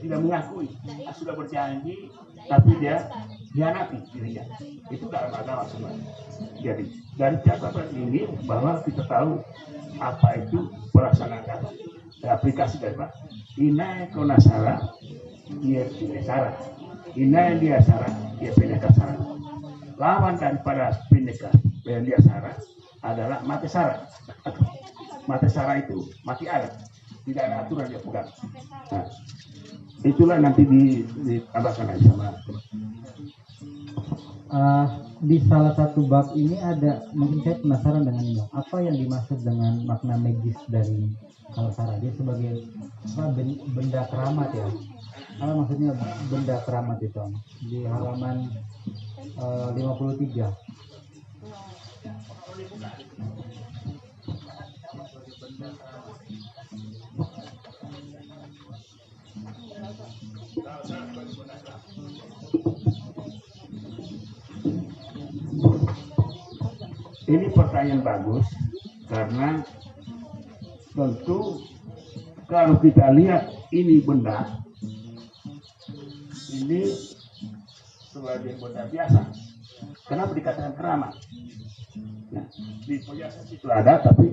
C: tidak mengakui sudah berjanji tapi dia hianati dirinya. Itu dalam agama semua. Jadi dari catatan ini bahwa kita tahu apa itu pelaksanaan aplikasi dari Pak. Ina konasara dia pinesara. Ina dia sara dia pinekasara. Lawan daripada pineka yang dia sara adalah mati sara. Mati sara itu mati adat. Tidak ada aturan dia pegang. Nah, itulah nanti ditambahkan aja sama.
A: Di salah satu bab ini ada, mungkin saya penasaran dengan ini, apa yang dimaksud dengan makna magis dari kalsara? Dia sebagai benda keramat ya. Apa maksudnya benda keramat itu? Di halaman 53.
C: Ini pertanyaan bagus karena tentu kalau kita lihat ini benda ini sebagai benda biasa. Kenapa dikatakan keramat? Nah, di penjelasan itu ada tapi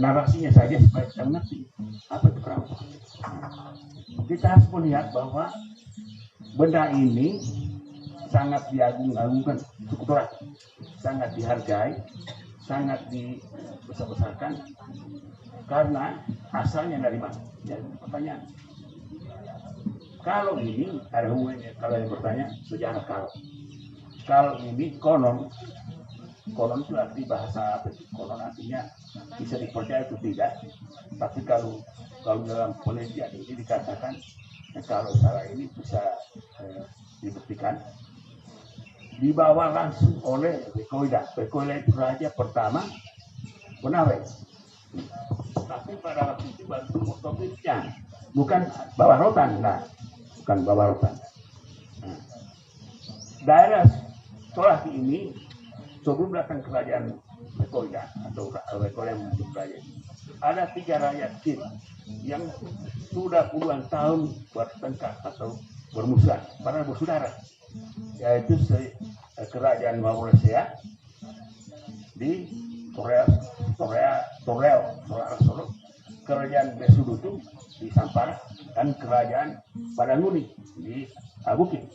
C: narasinya saja supaya kita mengerti apa itu keramat. Kita harus melihat bahwa benda ini sangat diagung-agungkan suku Toraja, sangat dihargai, sangat dibesar-besarkan karena asalnya dari mana? Jadi pertanyaan. Kalau ini ada hubungannya, kalau yang bertanya sejarah kalau ini konon itu arti bahasa apa? Konon artinya bisa dipercaya atau tidak. Tapi kalau dalam penelitian ini dikatakan kalau salah ini bisa dibuktikan dibawa langsung oleh Bekoida. Bekoida itu raja pertama Konawe. Tapi pada waktu itu baru Portugisnya, bukan bawa rotan, bukan bawa rotan. Nah, daerah Tolaki ini sebelum datang kerajaan Bekoida atau Bekoida yang menjadi raja, ada 3 rakyat Cina yang sudah puluhan tahun bertengkar atau bermusuhan, padahal bersaudara, yaitu kerajaan Maurisia di Torel, kerajaan Besudutu di Sampara, dan kerajaan Padanguni di Bukit.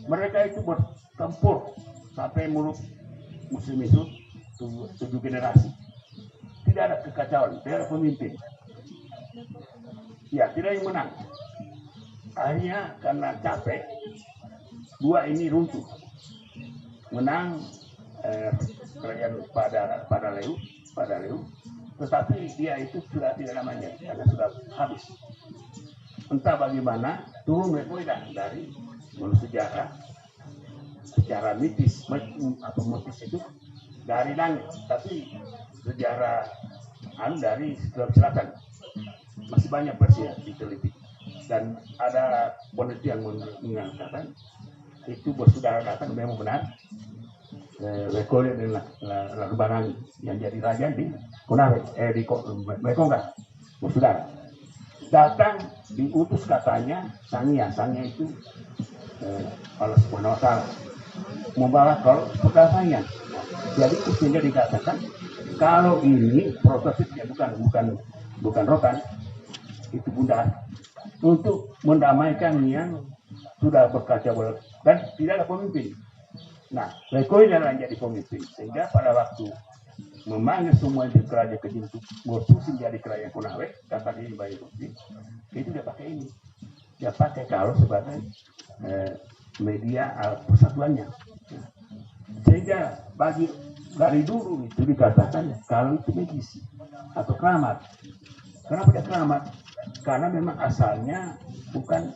C: Mereka itu bertempur sampai mulut muslim itu 7 generasi. Tidak ada kekacauan, tidak ada pemimpin. Ya, tidak yang menang. Akhirnya karena capek, 2 ini runtuh. Menang kerajaan Padaleu, tetapi dia itu sudah tidak namanya karena sudah habis. Entah bagaimana turun Bekoida dari menurut sejarah secara mitis atau motis itu dari langit, tapi sejarah dari selatan masih banyak versi yang diteliti dan ada penelitian mengatakan itu bersaudara kata memang benar. Bekoida dan Larbanang yang jadi raja di Konawe, di Mekonga, bersaudara. Datang diutus katanya Sangya itu Allah Subhanahu Wa Taala membawa kalau perkasanya. Jadi sehingga dikatakan kalau ini prototipnya bukan rotan, itu bunda untuk mendamaikan yang sudah berkacau dan tidak ada pemimpin. Nah, Bekoida yang jadi pemimpin sehingga pada waktu memanggil semua di kerajaan kecil itu berfungsi jadi kerajaan Konawe, kata ini baik itu dia pakai ini, dia pakai kalau sebagai media alat persatuannya. Sehingga dari dulu itu dikatakan kalau itu magis atau keramat. Kenapa dia keramat? Karena memang asalnya bukan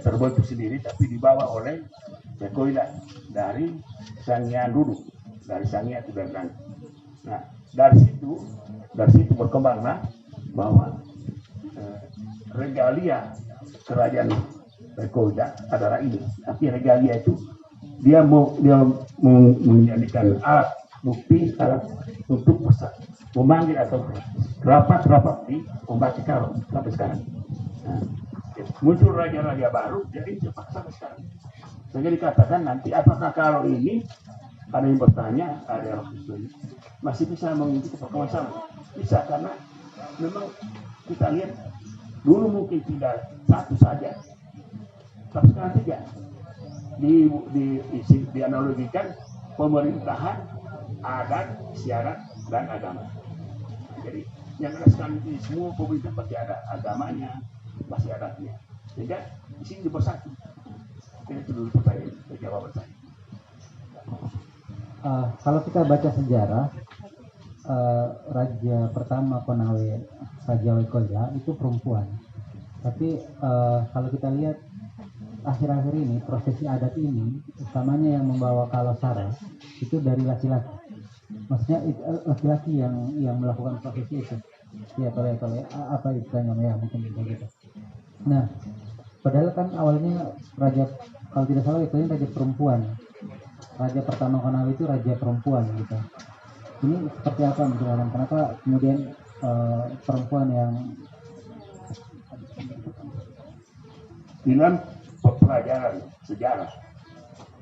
C: terbentuk sendiri, tapi dibawa oleh Rekoila dari Sanghyang dulu, dari Sanghyang itu dari langit. Nah, dari situ berkembanglah bahwa regalia kerajaan Rekoila adalah ini. Tapi regalia itu dia mau menjadikan alat bukti, alat untuk memanggil atau rapat di pembaca Karo sampai sekarang. Nah, muncul raja-raja baru, jadi terpaksa sampai sekarang. Sehingga dikatakan nanti apakah Karo ini, ada yang bertanya, ada yang masih bisa mengikuti perkembangan sama? Bisa, karena memang kita lihat dulu mungkin tidak satu saja, tapi sekarang tiga. Dianalogikan pemerintahan, adat, istiadat, dan agama. Jadi yang ada sekarang ini semua pemerintah pasti ada agamanya, pasti adatnya. Sehingga di sini bersatu. Itu dulu pertanyaan, jawaban saya.
A: Kalau kita baca sejarah, raja pertama Konawe, Raja Wekoila itu perempuan. Tapi kalau kita lihat akhir-akhir ini prosesi adat ini utamanya yang membawa kalosara itu dari laki-laki, maksudnya laki-laki yang melakukan prosesi itu ya tole apa istilahnya ya mungkin gitu. Nah padahal kan awalnya raja, kalau tidak salah itu raja perempuan, raja pertama Konawe itu raja perempuan gitu. Ini seperti apa menjelaskan kenapa kemudian perempuan yang
C: dalam pelajaran sejarah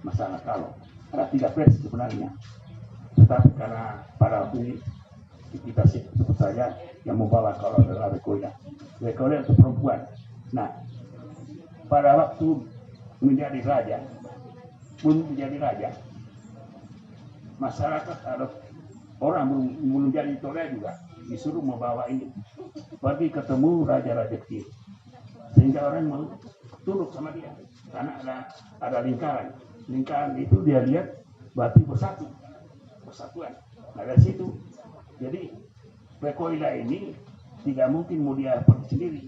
C: masalah kalau ada 3 versi sebenarnya, tetapi karena pada waktu ini kita sebut saja yang membawa kalau adalah Rekoila itu perempuan. Nah pada waktu menjadi raja masyarakat ada orang belum jadi toleh juga disuruh membawa ini pergi ketemu raja-raja kecil, sehingga orang mau tunduk sama dia karena ada lingkaran itu dia lihat berarti persatuan. Nah dari situ jadi Rekoila ini tidak mungkin mau dia pergi sendiri,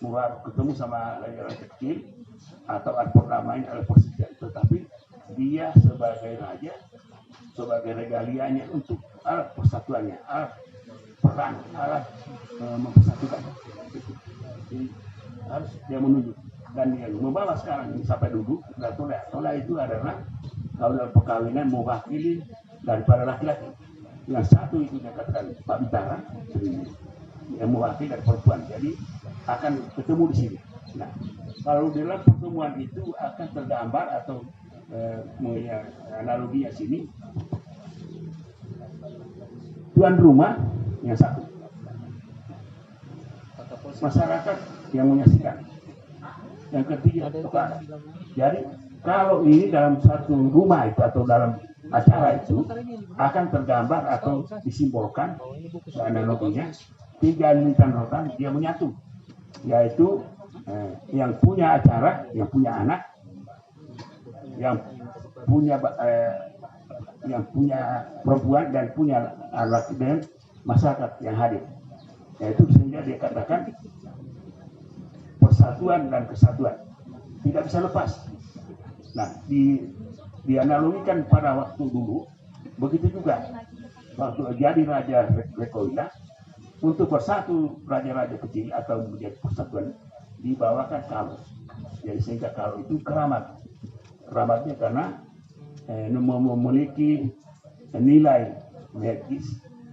C: mau ketemu sama raja-raja kecil atau ada perdamaian ada persatuan, tetapi dia sebagai raja, sebagai regalianya untuk alat persatuannya, alat perang, alat mempersatukan. Jadi harus dia menunjuk dan dia membawa sekarang ini sampai dulu. Tola itu adalah kalau dalam perkawinan mewakili daripada laki-laki. Yang satu itu dia katakan Pak Bitara yang mewakili dari perempuan. Jadi akan ketemu di sini. Nah kalau dalam pertemuan itu akan tergambar atau analoginya sini tuan rumah yang satu, masyarakat yang menyaksikan, yang ketiga kepala. Jadi kalau ini dalam satu rumah itu atau dalam acara itu akan tergambar atau disimbolkan analoginya 3 lintang rotan dia menyatu, yaitu yang punya acara, yang punya anak, yang punya perempuan dan punya laki dan masyarakat yang hadir. Yaitu sehingga dia katakan persatuan dan kesatuan tidak bisa lepas. Nah dianalogikan pada waktu dulu begitu juga waktu jadi raja Rekoila, untuk bersatu raja-raja kecil atau menjadi persatuan dibawakan kalau. Jadi sehingga kalau itu keramatnya karena memiliki nilai medis,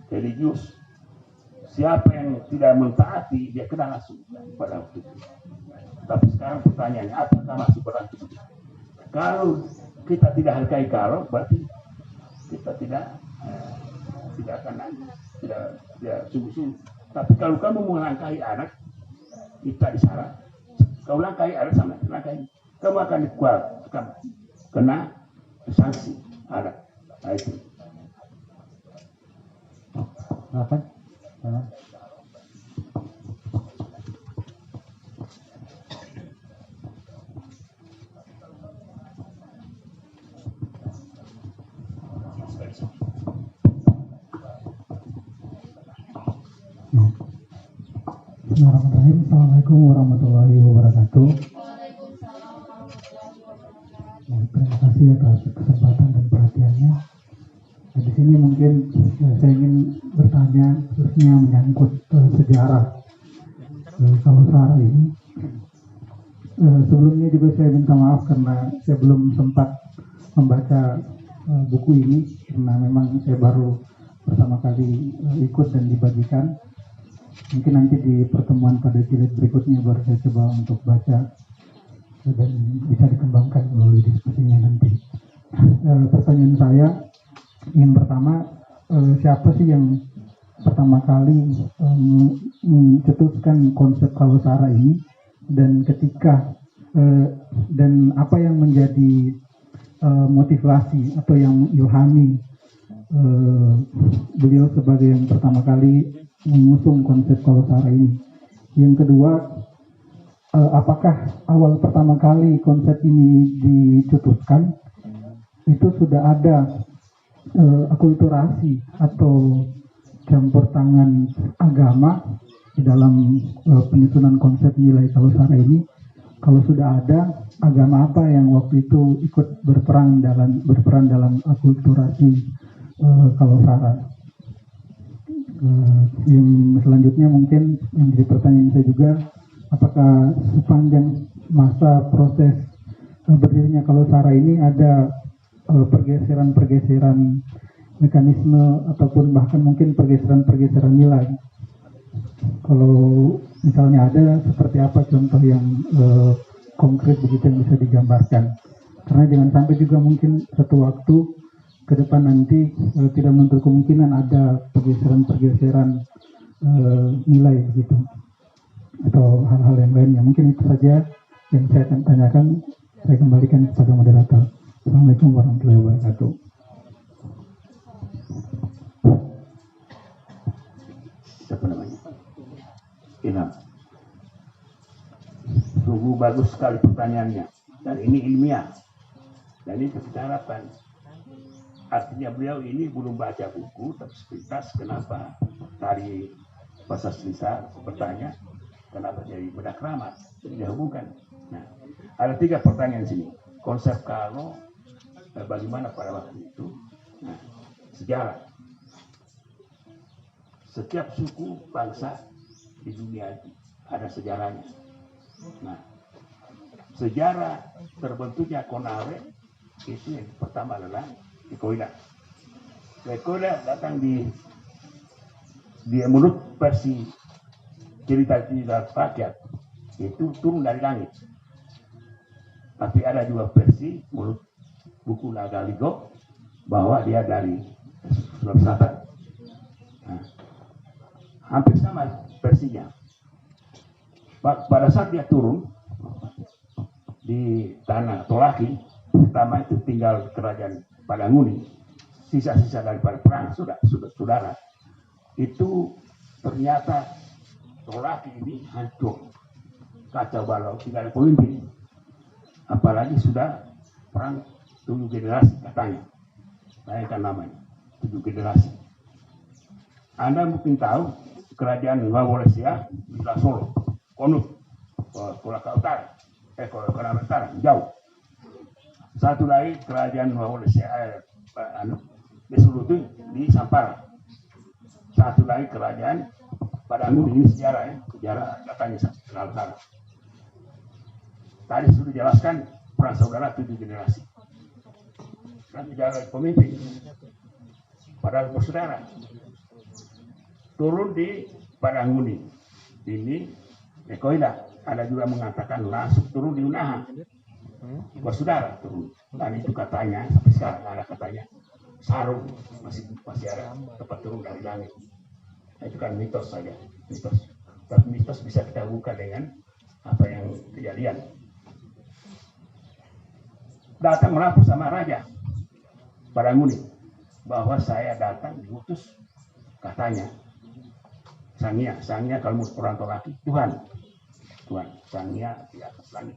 C: religius. Siapa yang tidak mentaati dia kena langsung pada waktu itu. Tapi sekarang pertanyaannya, apakah masih berlaku? Kalau kita tidak hargai kalau, berarti kita tidak akan tidak sungguh-sungguh. Tapi kalau kamu melangkahi anak, kita disyarat. Kau langkahi anak sama langkahi, kamu akan kena sanksi anak. Nah, itu.
A: Apa?
D: Bismillahirrahmanirrahim. Assalamualaikum warahmatullahi wabarakatuh. Terima kasih atas kesempatan dan perhatiannya. Di sini mungkin saya ingin bertanya khususnya menyangkut sejarah Kalosara ini. Sebelumnya juga saya minta maaf karena saya belum sempat membaca buku ini karena memang saya baru pertama kali ikut dan dibagikan. Mungkin nanti di pertemuan pada jilid berikutnya baru saya coba untuk baca dan bisa dikembangkan melalui diskusinya nanti. Pertanyaan saya yang pertama, siapa sih yang pertama kali mencetuskan konsep Kalosara ini, dan ketika dan apa yang menjadi motivasi atau yang ilhami beliau sebagai yang pertama kali mengusung konsep Kalosara ini. Yang kedua, apakah awal pertama kali konsep ini dicetuskan itu sudah ada akulturasi atau campur tangan agama di dalam penyusunan konsep nilai Kalosara ini? Kalau sudah ada, agama apa yang waktu itu ikut berperan dalam akulturasi Kalosara? Yang selanjutnya mungkin yang jadi pertanyaan saya juga, apakah sepanjang masa proses berdirinya Kalosara ini ada pergeseran mekanisme ataupun bahkan mungkin pergeseran nilai? Kalau misalnya ada, seperti apa contoh yang konkret begitu yang bisa digambarkan? Karena jangan sampai juga mungkin satu waktu ke depan nanti tidak menutup kemungkinan ada pergeseran nilai begitu atau hal-hal yang lainnya. Mungkin itu saja yang saya akan tanyakan. Saya kembalikan kepada moderator. Assalamualaikum warahmatullahi wabarakatuh.
C: Siapa namanya? Ilham. Sungguh bagus sekali pertanyaannya, dan ini ilmiah, dan ini kita harapkan. Artinya beliau ini belum baca buku, tapi sepintas kenapa tadi bahasa Sisa bertanya kenapa jadi bedak ramat, tidak hubungkan. Nah, ada 3 pertanyaan sini. Konsep Kalo, bagaimana pada waktu itu? Nah, sejarah. Setiap suku bangsa di dunia itu ada sejarahnya. Nah, sejarah terbentuknya Konawe itu yang pertama adalah Kekoilah. Kekoilah datang di menurut versi cerita rakyat itu turun dari langit. Tapi ada juga versi menurut buku Nagaligo bahwa dia dari Sulawesi Selatan. Nah, hampir sama versinya. Pada saat dia turun di tanah Tolaki, pertama itu tinggal kerajaan Padanguni, sisa-sisa daripada perang saudara. Itu ternyata Tolaki ini hancur, kacau balau, tidak ada pemimpin. Apalagi sudah perang 7 generasi katanya. Bayangkan namanya, 7 generasi. Anda mungkin tahu kerajaan Wawolesia di Solo, Konut, Kolaka Utara, Kolaka Utara, jauh. Satu lagi kerajaan Wawolesia Besulutu di Sampara. Satu lagi kerajaan Padanguni, ini sejarah katanya Kalosara. Tadi sudah dijelaskan perang saudara 7 generasi. Kan tidak ada pemimpin, padahal bersaudara. Turun di Padanguni, ini Kekoilah. Ada juga mengatakan langsung turun di Unaha, bersaudara turun. Dan itu katanya sampai sekarang ada katanya sarung masih ada tempat turun dari langit. Nah, itu kan mitos saja, mitos. Tapi mitos bisa kita buka dengan apa yang kejadian. Datang melapor sama raja Padanguni bahwa saya datang diutus katanya sangnya kalau orang tua laki Tuhan sangnya di atas langit.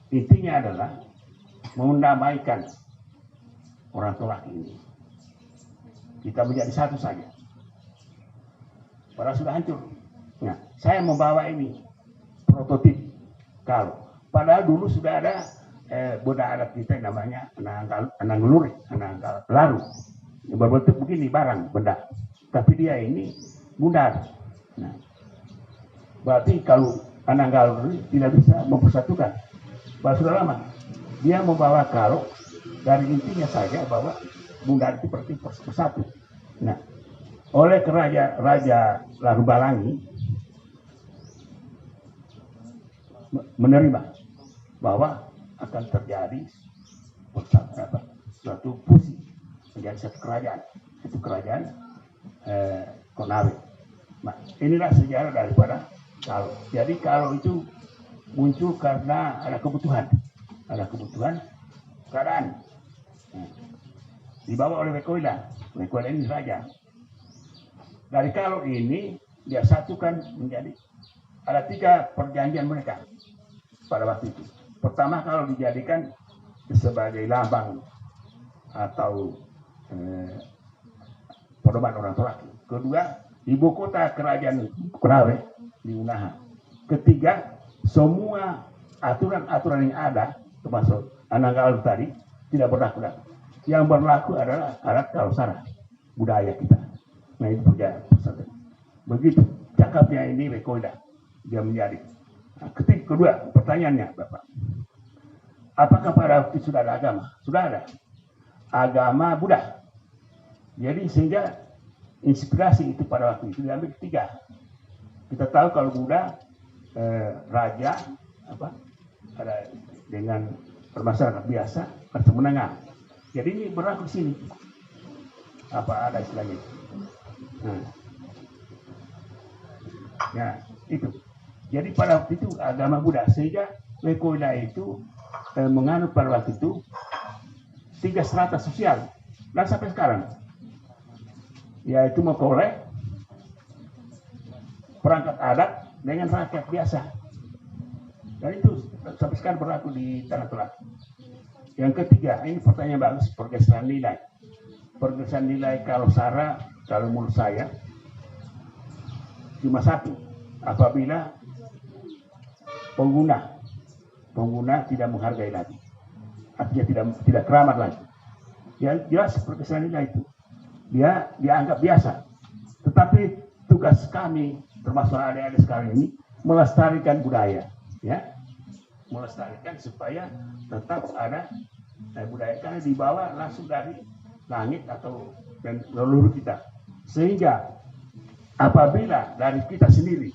C: Intinya adalah mendamaikan orang tua laki ini. Kita menjadi satu saja. Padahal sudah hancur. Nah, saya membawa ini prototip kalau. Padahal dulu sudah ada budaya adat kita yang namanya anang laru. Yang berbentuk begini barang benda. Tapi dia ini bundar. Nah, berarti kalau anang laru tidak bisa mempersatukan. Bahwa sudah lama dia membawa kalau dari intinya saja bahwa bundar itu berarti persatu. Nah, oleh Raja Laru Balangi menerima bahwa akan terjadi suatu fusi menjadi satu kerajaan, itu kerajaan Konawe. Nah, inilah sejarah daripada kalau. Jadi kalau itu muncul karena ada kebutuhan keadaan. Nah, dibawa oleh Wekoila ini raja. Dari kalau ini dia satukan menjadi ada 3 perjanjian mereka pada waktu itu. Pertama, kalau dijadikan sebagai lambang atau pedoman orang tua laki. Kedua, ibu kota kerajaan Konawe di Unaha. Ketiga, semua aturan-aturan yang ada termasuk Ananggalu tadi tidak berlaku. Yang berlaku adalah adat Kalosara, budaya kita. Nah, itu perjanjian. Begitu cakapnya ini Wekoila dia menjadi. Nah, kedua pertanyaannya Bapak, apakah pada waktu sudah ada agama? Sudah ada agama Buddha. Jadi sehingga inspirasi itu pada waktu itu diambil 3. Kita tahu kalau Buddha raja ada dengan bermasyarakat biasa atau menengah. Jadi ini berlaku di sini. Apa ada istilahnya? Nah, ya itu. Jadi pada waktu itu agama Buddha sehingga Wekoila itu menganut pada waktu itu 3 strata sosial dan sampai sekarang yaitu memperoleh perangkat adat dengan rakyat biasa. Dan itu sampai sekarang berlaku di Tanah Torak. Yang ketiga, ini pertanyaan bagus, pergeseran nilai. Pergeseran nilai Kalosara, kalau menurut saya, cuma satu. Apabila pengguna tidak menghargai lagi. Artinya tidak keramat lagi. Ya jelas pergeseran nilai itu. Dia dianggap biasa. Tetapi tugas kami, termasuk adik-adik sekarang ini, melestarikan budaya. Ya, melestarikan supaya tetap ada budaya karena dibawa langsung dari langit atau dan leluhur kita, sehingga apabila dari kita sendiri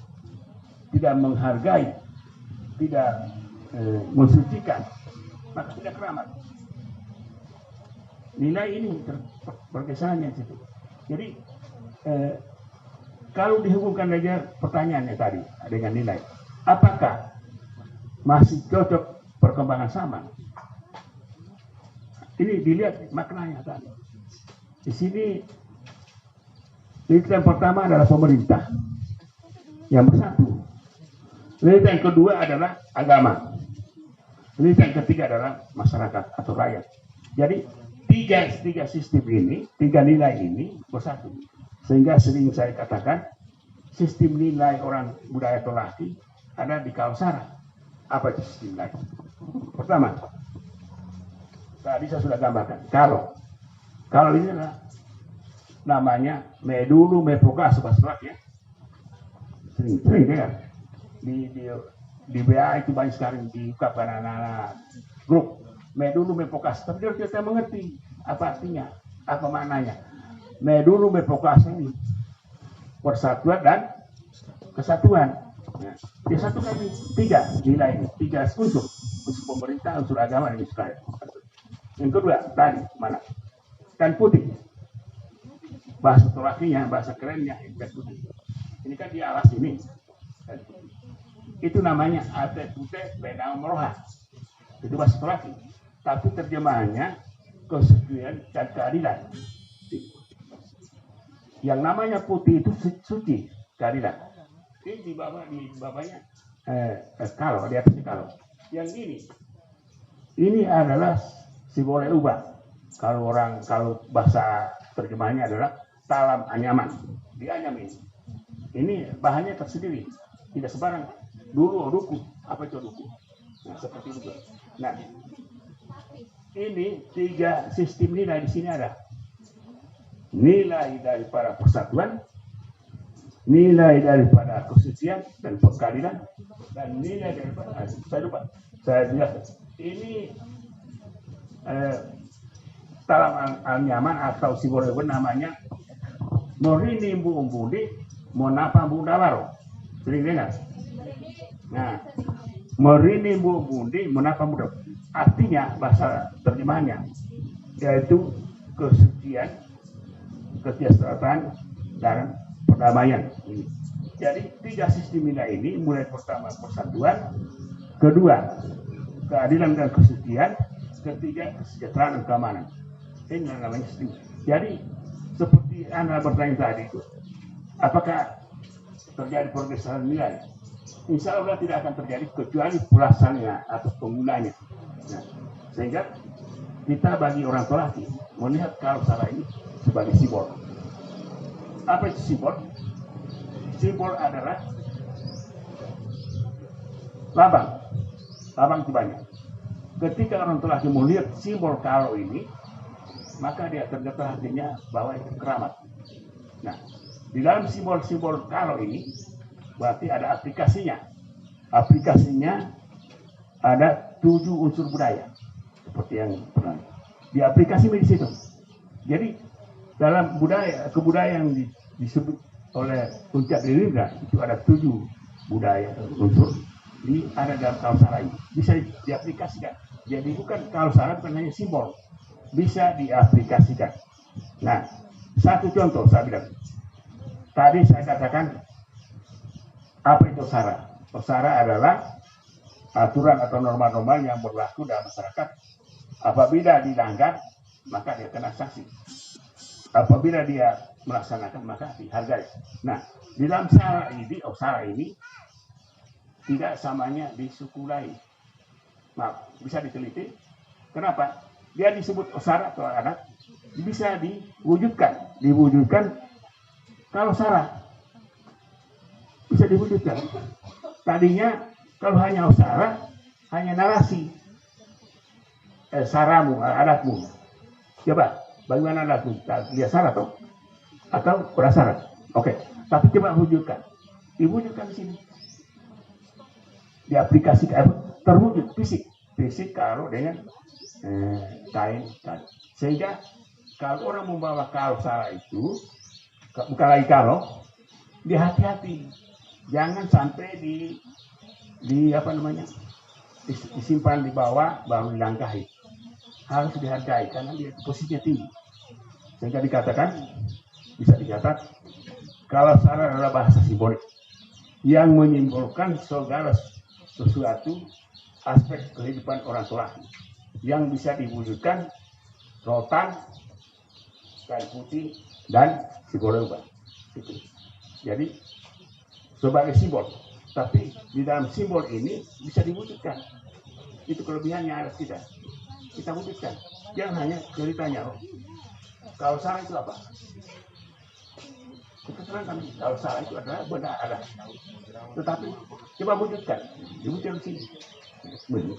C: tidak menghargai, tidak mensucikan, maka tidak keramat. Nilai ini pergeserannya situ. Jadi kalau dihubungkan aja pertanyaannya tadi dengan nilai, apakah masih cocok perkembangan zaman? Ini dilihat maknanya tadi. Di sini lilitan pertama adalah pemerintah yang bersatu. Lilitan kedua adalah agama. Lilitan ketiga adalah masyarakat atau rakyat. Jadi tiga sistem ini, 3 nilai ini bersatu. Sehingga sering saya katakan sistem nilai orang budaya Tolaki ada di Kalosara. Apa itu sistem nilai? Pertama, tadi saya sudah gambarkan. Kalau ini adalah namanya medulu mepokas bahasa ya. Sering dengar di BA itu banyak sekali diungkapkan anak-anak grup medulu mepokas. Tapi dia tidak mengerti apa artinya, apa maknanya. Medulu mepokas ini persatuan dan kesatuan. Nah, dia satu kali 3 nilai ini, 3 unsur pemerintah, unsur agama dan unsur rakyat. Yang kedua tadi mana? Kan putih. Bahasa Tolakinya, bahasa kerennya ikan putih. Ini kan di alas ini. Itu namanya ate putih benang meroha. Itu bahasa Tolaki. Tapi terjemahannya kesucian dan keadilan. Yang namanya putih itu suci, keadilan. Ini di bawahnya kalau di atasnya kalau. Yang ini adalah simbol ubah. Kalau bahasa terjemahnya adalah talam anyaman. Di anyam ini. Ini bahannya tersendiri, tidak sembarang. Duku, apa itu duku? Nah, seperti itu. Nah, ini 3 sistem nilai di sini ada. Nilai daripada persatuan, nilai daripada kesucian dan keadilan, dan nilai daripada saya jelaskan. Ini talam anyaman atau simbol namanya Morini Mbudi Monapa Budawaro. Sering dengar? Nah, Morini Mbudi Monapa Budawaro. Artinya bahasa terjemahannya yaitu kesucian, kesejahteraan dan perdamaian. Jadi 3 sistem nilai ini, mulai pertama persatuan, kedua keadilan dan kesucian, ketiga kesejahteraan dan keamanan. Ini namanya sistem. Jadi seperti Anda bertanya tadi itu, apakah terjadi pergeseran nilai? Insya Allah tidak akan terjadi kecuali pelaksanaannya atau penggunanya. Nah, sehingga kita bagi orang tua melihat kalau salah ini sebagai simbol. Apa itu simbol? Simbol adalah lambang itu banyak. Ketika orang tua melihat simbol kalau ini, maka dia tergetar hatinya bahwa itu keramat. Nah, di dalam simbol-simbol kalau ini berarti ada aplikasinya. Aplikasinya ada 7 unsur budaya seperti yang pernah diaplikasi di situ. Jadi dalam kebudayaan yang disebut oleh Puncak Lirindra itu ada 7 budaya unsur ada dalam Kalsara ini, bisa diaplikasikan. Jadi bukan Kalsara bukan hanya simbol, bisa diaplikasikan. Nah, satu contoh saya bilang. Tadi saya katakan apa itu Osara? Osara adalah aturan atau norma-norma yang berlaku dalam masyarakat. Apabila dilanggar, maka dia kena sanksi. Apabila dia melaksanakan, maka dihargai. Nah, di dalam Osara ini tidak samanya di suku lain. Nah, bisa diteliti. Kenapa? Dia disebut Osara atau adat, bisa diwujudkan kalau Osara. Bisa diwujudkan. Tadinya kalau hanya Osara, hanya narasi. Saramu, adatmu. Coba, bagaimana adatmu? Dia Sara atau Prasara. Oke, tapi coba wujudkan. Diwujudkan di sini. Diaplikasikan, terwujud fisik kalau dengan kain. Sehingga kalau orang membawa kalau Sara itu, bukan lagi kalau, dia hati-hati. Jangan sampai disimpan di bawah baru dilangkahi. Harus dihargai karena dia posisinya tinggi. Sehingga bisa dikatakan kalau Sara adalah bahasa simbolik yang menyimbolkan segala sesuatu aspek kehidupan orang tua yang bisa diwujudkan rotan, kain putih, dan sigoleuba. Itu. Jadi sebagai simbol, tapi di dalam simbol ini bisa diwujudkan. Itu kelebihannya ada kita wujudkan. Jangan hanya ceritanya. Kalau Sara itu apa? Kita terangkan kalau Sara itu adalah benda ada. Tetapi coba wujudkan, diwujudkan di sini.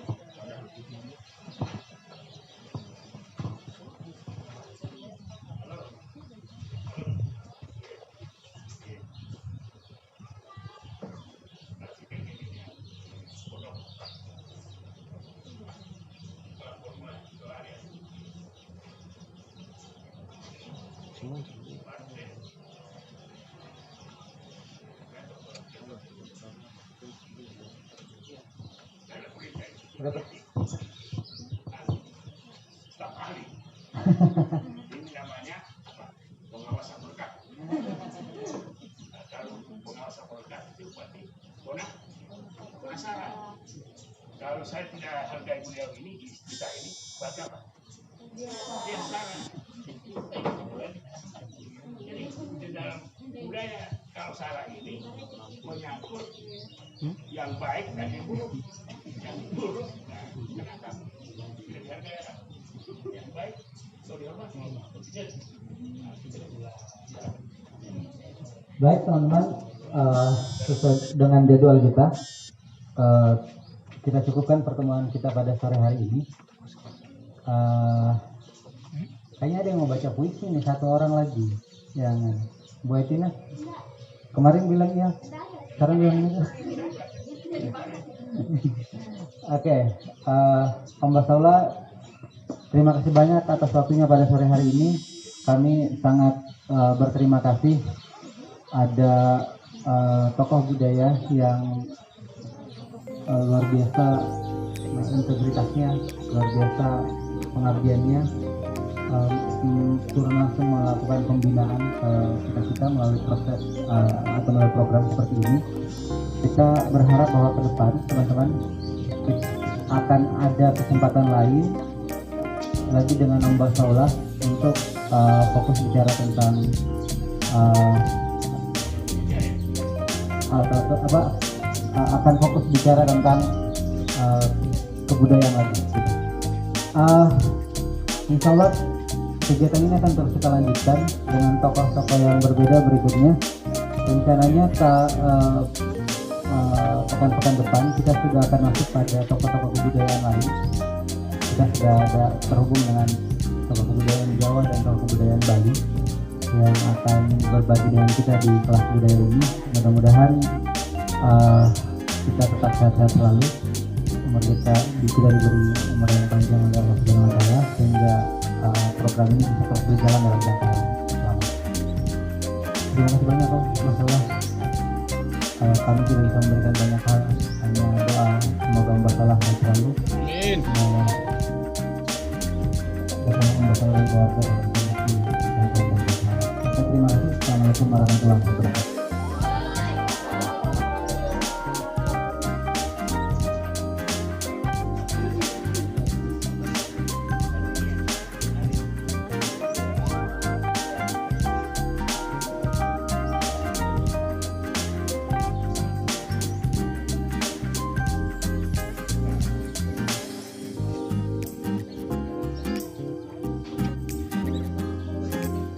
C: Ini namanya pengawasan berkat. Kalau pengawasan berkat itu berarti penasaran. Kalau saya tidak hargai beliau ini, kita ini, berarti apa? Dia saran. Jadi di dalam budaya Kalsara ini menyangkut yang baik dan yang buruk. Yang buruk, nah, kenapa? Tidak dihargai. Yang baik, so dihormati.
A: Baik teman-teman, sesuai dengan jadwal kita, kita cukupkan pertemuan kita pada sore hari ini. Kayaknya ada yang mau baca puisi nih, satu orang lagi. Yang Bu Etina kemarin bilang ya, sekarang bilang ya. Oke, Om Basaula, terima kasih banyak atas waktunya pada sore hari ini. Kami sangat berterima kasih ada tokoh budaya yang luar biasa integritasnya, luar biasa pengabdiannya, turun langsung melakukan pembinaan kita melalui proses atau melalui program seperti ini. Kita berharap bahwa ke depan teman-teman akan ada kesempatan lain lagi dengan Om Basaula untuk fokus bicara tentang akan fokus bicara tentang kebudayaan lagi. Insya Allah kegiatan ini akan terus kita lanjutkan dengan tokoh-tokoh yang berbeda berikutnya. Rencananya pekan-pekan depan kita sudah akan masuk pada tokoh-tokoh kebudayaan lain. Kita sudah ada terhubung dengan tokoh kebudayaan Jawa dan tokoh kebudayaan Bali yang akan berbagi dengan kita di kelas budaya ini. Mudah-mudahan kita tetap sehat-sehat selalu, umur kita diberi umur yang panjang oleh Allah Subhanahu wa Ta'ala, sehingga program ini bisa terus berjalan dalam jangka yang lama. Terima kasih banyak Om Basaula. Kami tidak bisa memberikan banyak hal, hanya doa semoga Om Basaula sehat selalu. Amin. Om Basaula dan keluarga. Terima kasih. Assalamualaikum warahmatullahi wabarakatuh.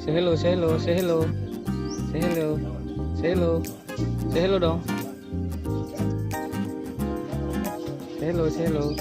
E: Say hello, say hello, say hello, say hello, say hello, say hello dong. Say hello, say hello.